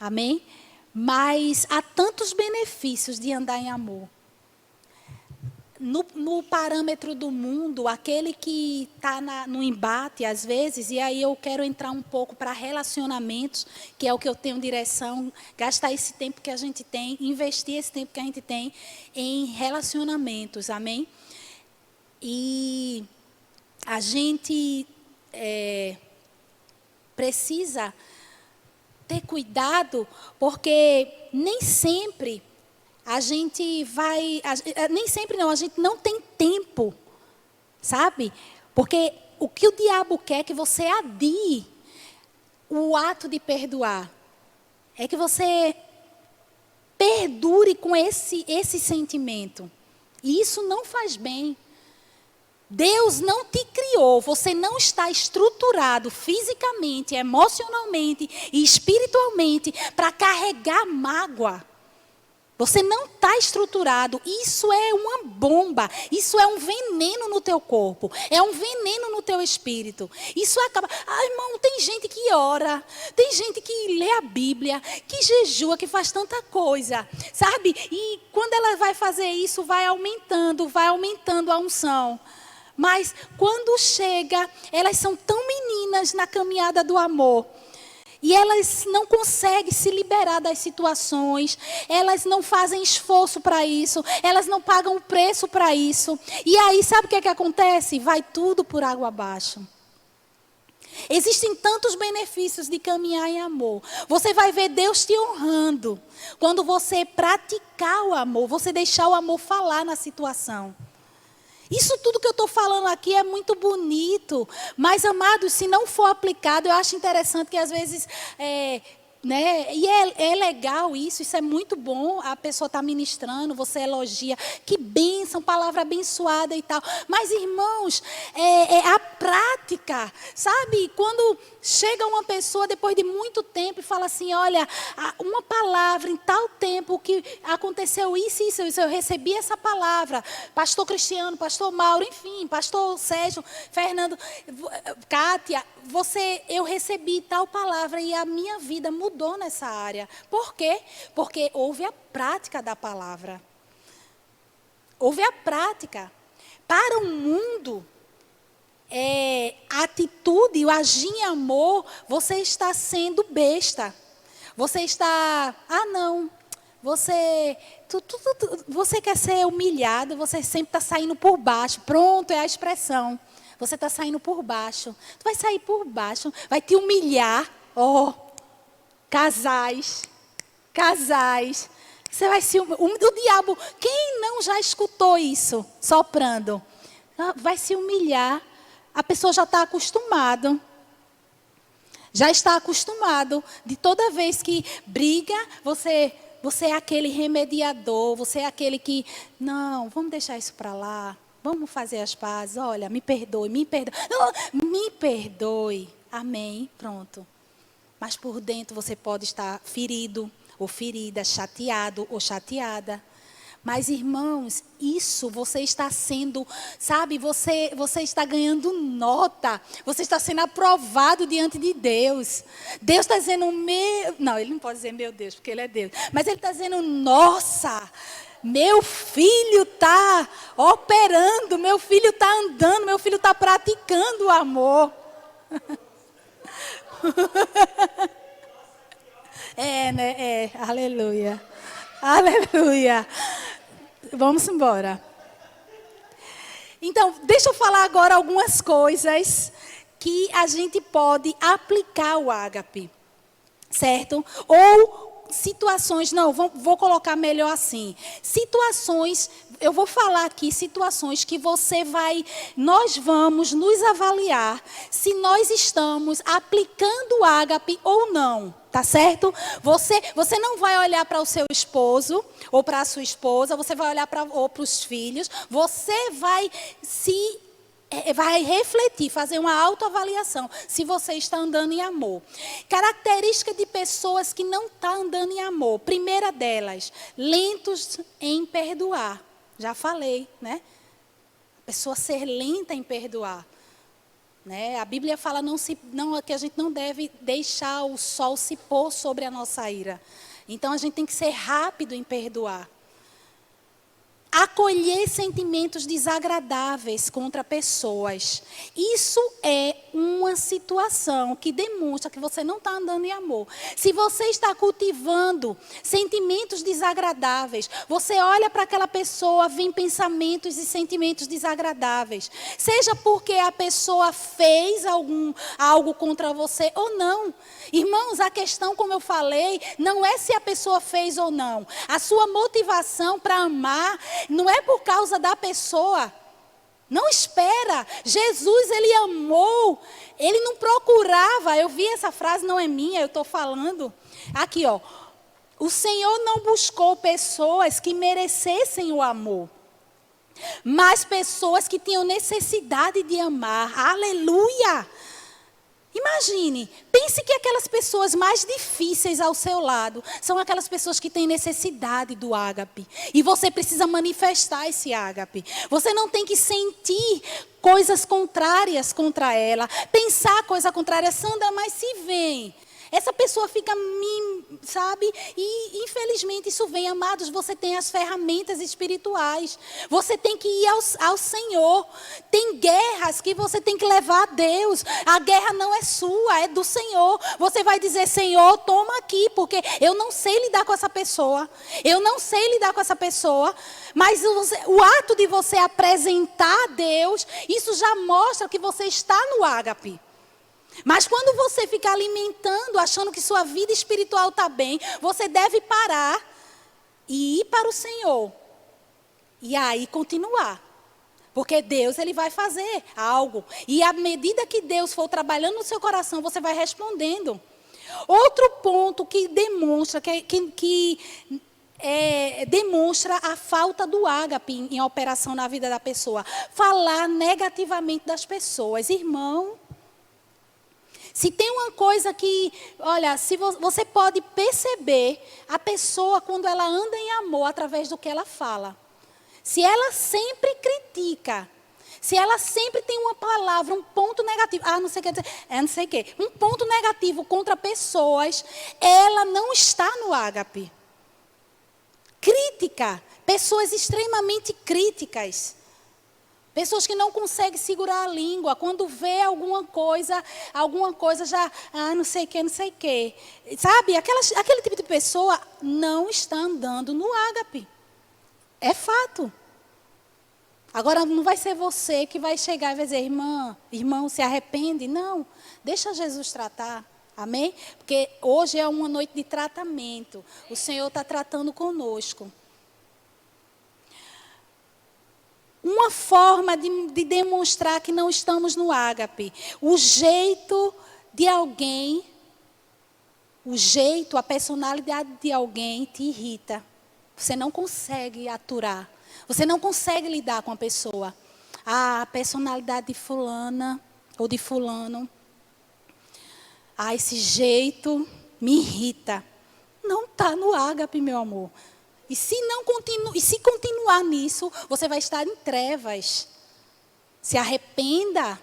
Amém? Mas há tantos benefícios de andar em amor. No parâmetro do mundo, aquele que está no embate, às vezes, e aí eu quero entrar um pouco para relacionamentos, que é o que eu tenho direção, gastar esse tempo que a gente tem, investir esse tempo que a gente tem em relacionamentos, amém? E a gente precisa ter cuidado, porque nem sempre... a gente não tem tempo, sabe? Porque o que o diabo quer é que você adie o ato de perdoar. É que você perdure com esse sentimento. E isso não faz bem. Deus não te criou, você não está estruturado fisicamente, emocionalmente e espiritualmente para carregar mágoa. Você não está estruturado. Isso é uma bomba. Isso é um veneno no teu corpo. É um veneno no teu espírito. Isso acaba... irmão, tem gente que ora. Tem gente que lê a Bíblia. Que jejua, que faz tanta coisa. Sabe? E quando ela vai fazer isso, vai aumentando a unção. Mas quando chega, elas são tão meninas na caminhada do amor. E elas não conseguem se liberar das situações, elas não fazem esforço para isso, elas não pagam o preço para isso. E aí, sabe o que acontece? Vai tudo por água abaixo. Existem tantos benefícios de caminhar em amor. Você vai ver Deus te honrando quando você praticar o amor, você deixar o amor falar na situação. Isso tudo que eu estou falando aqui é muito bonito, mas, amados, se não for aplicado, eu acho interessante que às vezes né? E é legal isso é muito bom. A pessoa está ministrando, você elogia, que bênção, palavra abençoada e tal. Mas, irmãos, é a prática, sabe? Quando chega uma pessoa depois de muito tempo e fala assim: olha, uma palavra em tal tempo que aconteceu isso, eu recebi essa palavra. Pastor Cristiano, pastor Mauro, enfim, pastor Sérgio, Fernando, Kátia, eu recebi tal palavra e a minha vida mudou nessa área. Por quê? Porque houve a prática da palavra. Houve a prática. Para o mundo, a atitude, o agir em amor, você está sendo besta. Você está, não, você quer ser humilhado, você sempre está saindo por baixo. Pronto, é a expressão. Você está saindo por baixo. Tu vai sair por baixo, vai te humilhar. Casais. Você vai se humilhar. O diabo, quem não já escutou isso? Soprando. Vai se humilhar. A pessoa já está acostumada. Já está acostumado. De toda vez que briga, você é aquele remediador. Você é aquele que, não, vamos deixar isso para lá. Vamos fazer as pazes. Olha, me perdoe. Não, me perdoe. Amém. Pronto. Mas por dentro você pode estar ferido ou ferida, chateado ou chateada. Mas, irmãos, isso você está sendo, sabe, você está ganhando nota. Você está sendo aprovado diante de Deus. Deus está dizendo, não, ele não pode dizer meu Deus, porque ele é Deus. Mas ele está dizendo, nossa, meu filho está operando, meu filho está andando, meu filho está praticando o amor. Né? Aleluia. Aleluia. Vamos embora. Então, deixa eu falar agora algumas coisas que a gente pode aplicar o ágape. Certo? Ou situações, não, vou colocar melhor assim. Situações, eu vou falar aqui situações que nós vamos nos avaliar se nós estamos aplicando o ágape ou não. Tá certo? Você não vai olhar para o seu esposo ou para a sua esposa, você vai olhar para os filhos, você vai refletir, fazer uma autoavaliação se você está andando em amor. Característica de pessoas que não estão andando em amor. Primeira delas, lentos em perdoar. Já falei, né? A pessoa ser lenta em perdoar. Né? A Bíblia fala que a gente não deve deixar o sol se pôr sobre a nossa ira. Então a gente tem que ser rápido em perdoar. Acolher sentimentos desagradáveis contra pessoas. Isso é uma situação que demonstra que você não está andando em amor. Se você está cultivando sentimentos desagradáveis, você olha para aquela pessoa, vem pensamentos e sentimentos desagradáveis. Seja porque a pessoa fez algo contra você ou não. Irmãos, a questão, como eu falei, não é se a pessoa fez ou não. A sua motivação para amar não é por causa da pessoa. Não espera. Jesus, ele amou. Ele não procurava. Eu vi essa frase, não é minha, eu estou falando. Aqui, ó. O Senhor não buscou pessoas que merecessem o amor, mas pessoas que tinham necessidade de amar. Aleluia! Imagine, pense que aquelas pessoas mais difíceis ao seu lado são aquelas pessoas que têm necessidade do ágape. E você precisa manifestar esse ágape. Você não tem que sentir coisas contrárias contra ela, pensar coisa contrária. Sandra, mas se vem, essa pessoa fica, sabe? E infelizmente isso vem, amados, você tem as ferramentas espirituais. Você tem que ir ao Senhor. Tem guerras que você tem que levar a Deus. A guerra não é sua, é do Senhor. Você vai dizer, Senhor, toma aqui, porque eu não sei lidar com essa pessoa. Eu não sei lidar com essa pessoa. Mas o ato de você apresentar a Deus, isso já mostra que você está no ágape. Mas quando você fica alimentando, achando que sua vida espiritual está bem, você deve parar e ir para o Senhor. E aí continuar. Porque Deus, ele vai fazer algo. E à medida que Deus for trabalhando no seu coração, você vai respondendo. Outro ponto que demonstra, demonstra a falta do ágape em operação na vida da pessoa. Falar negativamente das pessoas. Irmão, se tem uma coisa que, olha, se você pode perceber a pessoa quando ela anda em amor através do que ela fala. Se ela sempre critica, se ela sempre tem uma palavra, um ponto negativo, não sei o que dizer, não sei o que, um ponto negativo contra pessoas, ela não está no ágape. Crítica, pessoas extremamente críticas. Pessoas que não conseguem segurar a língua, quando vê alguma coisa já, não sei o que, não sei o que. Sabe, aquele tipo de pessoa não está andando no ágape. É fato. Agora, não vai ser você que vai chegar e vai dizer, irmão, se arrepende. Não, deixa Jesus tratar. Amém? Porque hoje é uma noite de tratamento. O Senhor está tratando conosco. Uma forma de demonstrar que não estamos no ágape. O jeito de alguém, a personalidade de alguém te irrita. Você não consegue aturar. Você não consegue lidar com a pessoa. A personalidade de fulana ou de fulano. Esse jeito me irrita. Não está no ágape, meu amor. E se continuar nisso, você vai estar em trevas. Se arrependa.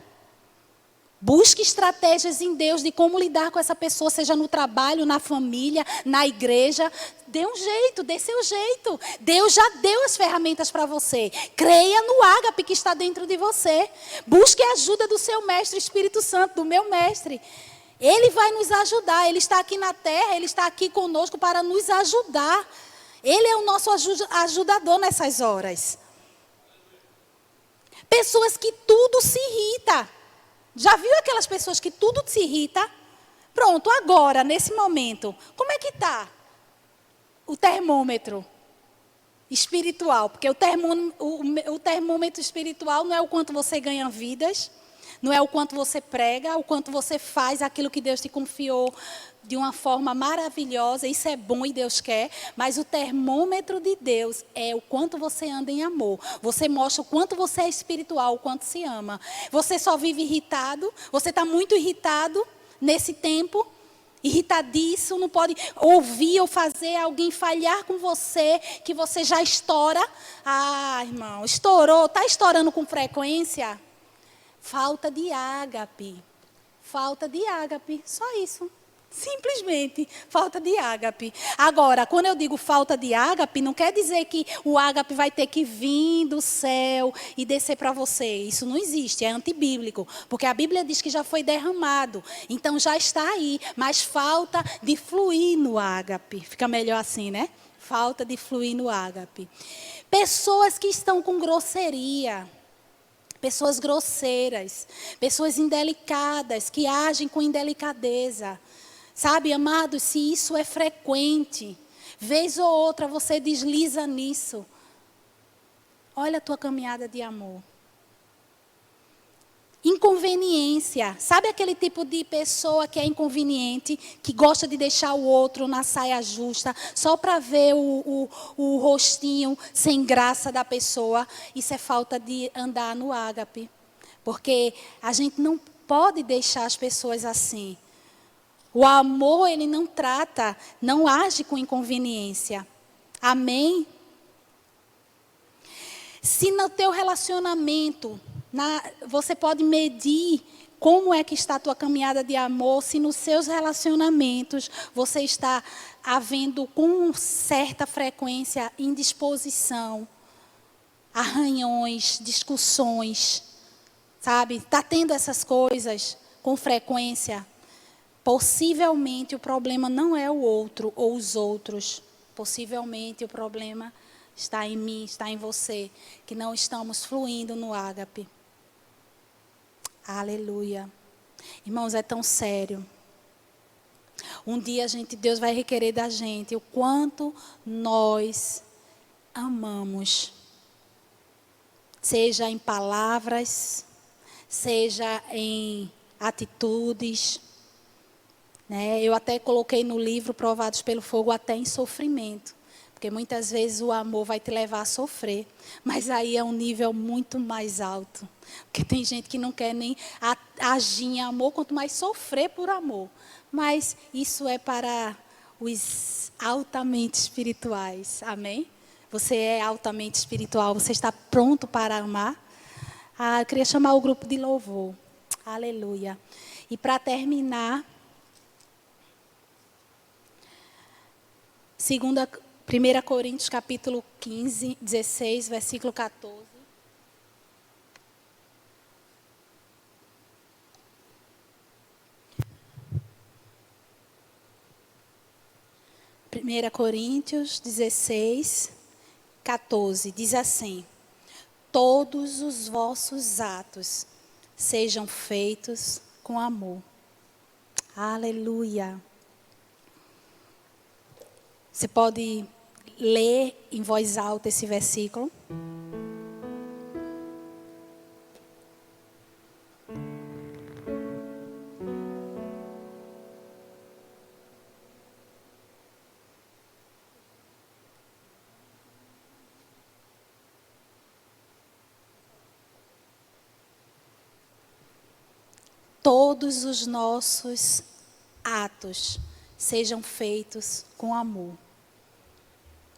Busque estratégias em Deus de como lidar com essa pessoa, seja no trabalho, na família, na igreja. Dê um jeito, dê seu jeito. Deus já deu as ferramentas para você. Creia no ágape que está dentro de você. Busque a ajuda do seu mestre, Espírito Santo, do meu mestre. Ele vai nos ajudar. Ele está aqui na terra, ele está aqui conosco para nos ajudar. Ele é o nosso ajudador nessas horas. Pessoas que tudo se irrita. Já viu aquelas pessoas que tudo se irrita? Pronto, agora, nesse momento, como é que está o termômetro espiritual? Porque o termômetro espiritual não é o quanto você ganha vidas, não é o quanto você prega, o quanto você faz aquilo que Deus te confiou de uma forma maravilhosa. Isso é bom e Deus quer, mas o termômetro de Deus é o quanto você anda em amor. Você mostra o quanto você é espiritual, o quanto se ama. Você só vive irritado, você está muito irritado nesse tempo, irritadiço, não pode ouvir ou fazer alguém falhar com você, que você já estoura. Irmão, estourou, está estourando com frequência? Falta de ágape. Falta de ágape, só isso. Simplesmente, falta de ágape. Agora, quando eu digo falta de ágape, não quer dizer que o ágape vai ter que vir do céu e descer para você. Isso não existe, é antibíblico. Porque a Bíblia diz que já foi derramado. Então já está aí, mas falta de fluir no ágape. Fica melhor assim, né? Falta de fluir no ágape. Pessoas que estão com grosseria. Pessoas grosseiras, pessoas indelicadas, que agem com indelicadeza. Sabe, amados, se isso é frequente, vez ou outra você desliza nisso. Olha a tua caminhada de amor. Inconveniência. Sabe aquele tipo de pessoa que é inconveniente, que gosta de deixar o outro na saia justa, só para ver o rostinho sem graça da pessoa? Isso é falta de andar no ágape. Porque a gente não pode deixar as pessoas assim. O amor, ele não trata, não age com inconveniência. Amém? Se no teu relacionamento, você pode medir como é que está a tua caminhada de amor, se nos seus relacionamentos você está havendo com certa frequência indisposição, arranhões, discussões, sabe? Está tendo essas coisas com frequência. Possivelmente o problema não é o outro ou os outros. Possivelmente o problema está em mim, está em você, que não estamos fluindo no ágape. Aleluia. Irmãos, é tão sério. Um dia Deus vai requerer da gente o quanto nós amamos. Seja em palavras, seja em atitudes. né? Eu até coloquei no livro Provados pelo Fogo até em sofrimento. Porque muitas vezes o amor vai te levar a sofrer. Mas aí é um nível muito mais alto. Porque tem gente que não quer nem agir em amor, quanto mais sofrer por amor. Mas isso é para os altamente espirituais. Amém? Você é altamente espiritual. Você está pronto para amar? Eu queria chamar o grupo de louvor. Aleluia. E para terminar, 1 Coríntios capítulo 15, 16, versículo 14. Primeira Coríntios 16, 14, diz assim: todos os vossos atos sejam feitos com amor. Aleluia. Você pode ler em voz alta esse versículo? Todos os nossos atos sejam feitos com amor.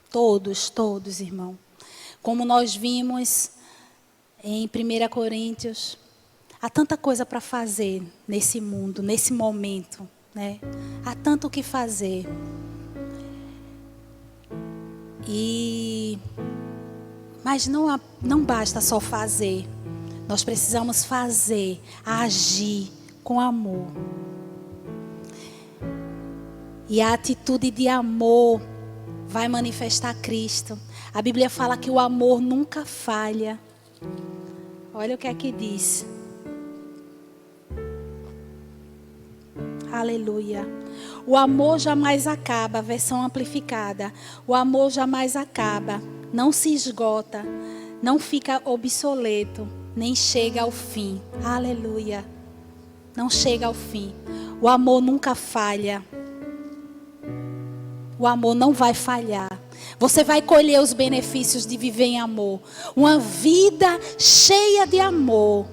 Todos, todos, irmão. Como nós vimos em 1 Coríntios, há tanta coisa para fazer nesse mundo, nesse momento, né? Há tanto o que fazer. Mas não basta só fazer. Nós precisamos fazer, agir com amor. E a atitude de amor vai manifestar Cristo. A Bíblia fala que o amor nunca falha. Olha o que é que diz. Aleluia. O amor jamais acaba, versão amplificada. O amor jamais acaba, não se esgota, não fica obsoleto, nem chega ao fim. Aleluia. Não chega ao fim. O amor nunca falha. O amor não vai falhar. Você vai colher os benefícios de viver em amor. Uma vida cheia de amor.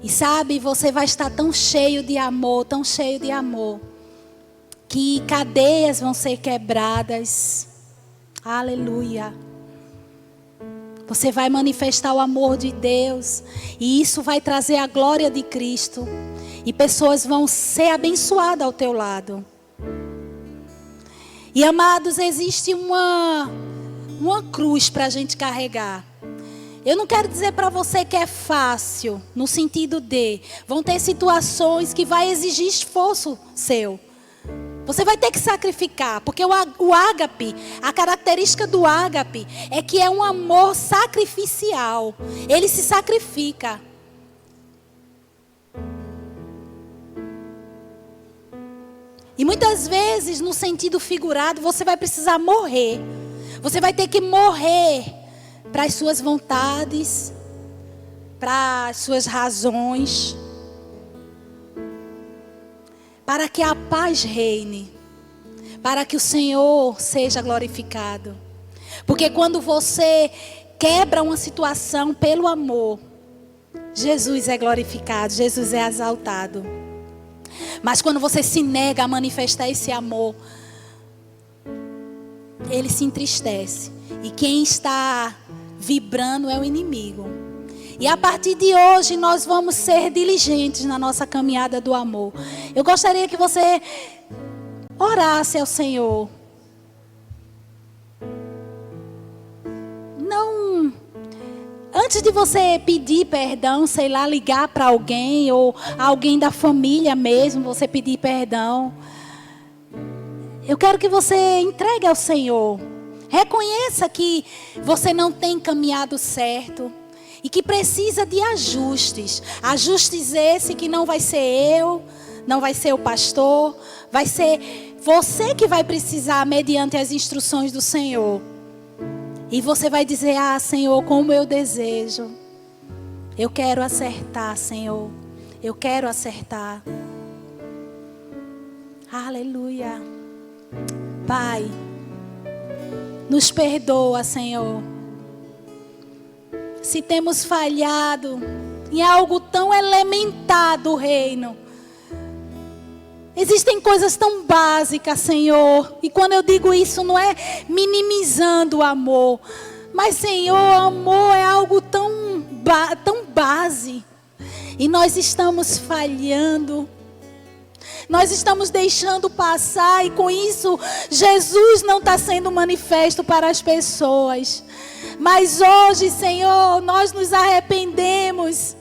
E sabe, você vai estar tão cheio de amor, que cadeias vão ser quebradas. Aleluia. Você vai manifestar o amor de Deus. E isso vai trazer a glória de Cristo. E pessoas vão ser abençoadas ao teu lado. E amados, existe uma cruz para a gente carregar. Eu não quero dizer para você que é fácil, no sentido de, vão ter situações que vai exigir esforço seu. Você vai ter que sacrificar, porque o ágape, a característica do ágape é que é um amor sacrificial. Ele se sacrifica. E muitas vezes, no sentido figurado, você vai precisar morrer. Você vai ter que morrer para as suas vontades, para as suas razões, para que a paz reine, para que o Senhor seja glorificado. Porque quando você quebra uma situação pelo amor, Jesus é glorificado, Jesus é exaltado. Mas quando você se nega a manifestar esse amor, ele se entristece. E quem está vibrando é o inimigo. E a partir de hoje nós vamos ser diligentes na nossa caminhada do amor. Eu gostaria que você orasse ao Senhor. Não, antes de você pedir perdão, sei lá, ligar para alguém ou alguém da família mesmo, você pedir perdão. Eu quero que você entregue ao Senhor. Reconheça que você não tem caminhado certo e que precisa de ajustes. Ajustes esse que não vai ser eu, não vai ser o pastor, vai ser você que vai precisar mediante as instruções do Senhor. E você vai dizer: ah, Senhor, como eu desejo. Eu quero acertar, Senhor. Eu quero acertar. Aleluia. Pai, nos perdoa, Senhor, se temos falhado em algo tão elementar do reino. Existem coisas tão básicas, Senhor, e quando eu digo isso não é minimizando o amor, mas, Senhor, o amor é algo tão base, e nós estamos falhando. Nós estamos deixando passar, e com isso Jesus não está sendo manifesto para as pessoas. Mas hoje, Senhor, nós nos arrependemos.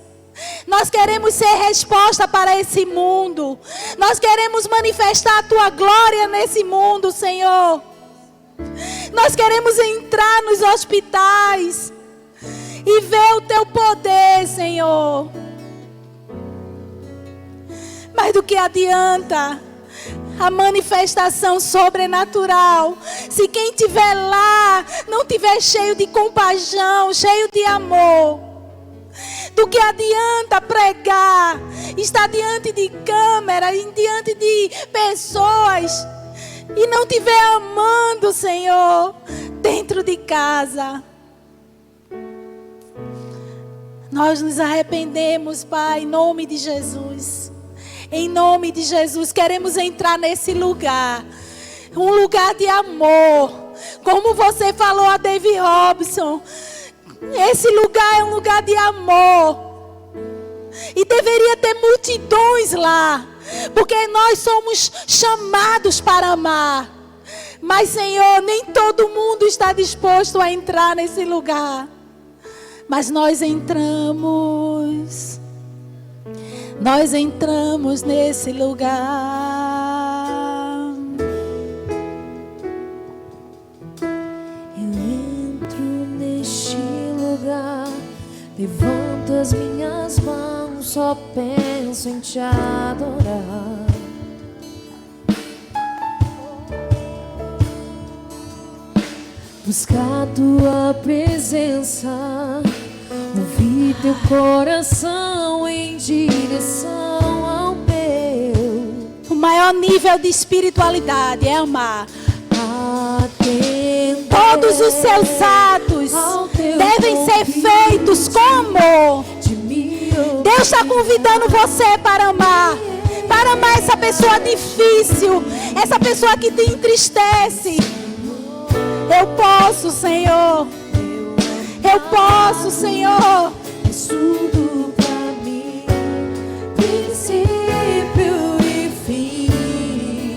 Nós queremos ser resposta para esse mundo. Nós queremos manifestar a Tua glória nesse mundo, Senhor. Nós queremos entrar nos hospitais e ver o Teu poder, Senhor. Mas do que adianta a manifestação sobrenatural se quem estiver lá não estiver cheio de compaixão, cheio de amor? Do que adianta pregar, estar diante de câmera, diante de pessoas e não estiver amando, Senhor, dentro de casa? Nós nos arrependemos, Pai, em nome de Jesus. Em nome de Jesus, queremos entrar nesse lugar. Um lugar de amor. Como você falou a David Robson. Esse lugar é um lugar de amor. E deveria ter multidões lá. Porque nós somos chamados para amar. Mas, Senhor, nem todo mundo está disposto a entrar nesse lugar. Mas nós entramos. Nós entramos nesse lugar. Eu entro neste lugar, levanto as minhas mãos, só penso em te adorar. Buscar tua presença, ouvir teu coração em direção ao meu. O maior nível de espiritualidade é amar. Todos os seus atos devem ser feitos com amor. Deus está convidando você para amar. Para amar essa pessoa difícil, essa pessoa que te entristece. Eu posso, Senhor. Eu posso, Senhor. És tudo pra mim, princípio e fim.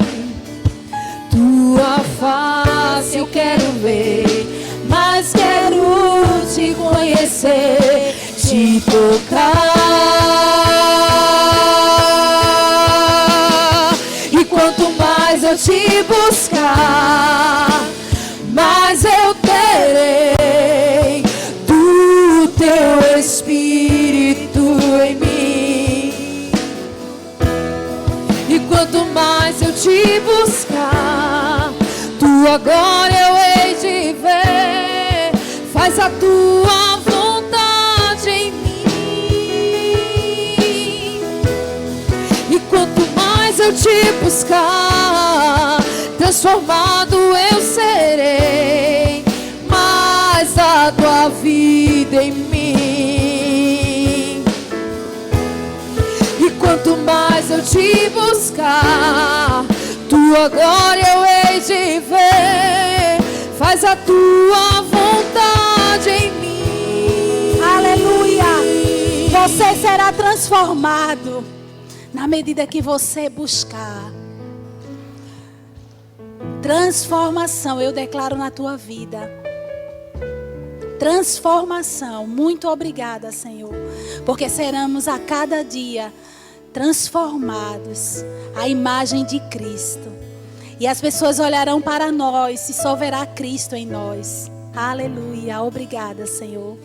Tua face eu quero ver, mas quero te conhecer, te tocar. E quanto mais eu te buscar, mais eu terei do teu Espírito em mim. E quanto mais eu te buscar, tua glória eu hei de ver. Faz a tua vontade em mim. E quanto mais eu te buscar, transformado eu serei, mais a tua vida em mim. E quanto mais eu te buscar, tua glória eu hei de ver. Faz a tua vontade em mim. Aleluia. Você será transformado na medida que você buscar. Transformação, eu declaro na tua vida. Transformação. Muito obrigada, Senhor. Porque seremos a cada dia transformados à imagem de Cristo. E as pessoas olharão para nós e só verá Cristo em nós. Aleluia. Obrigada, Senhor.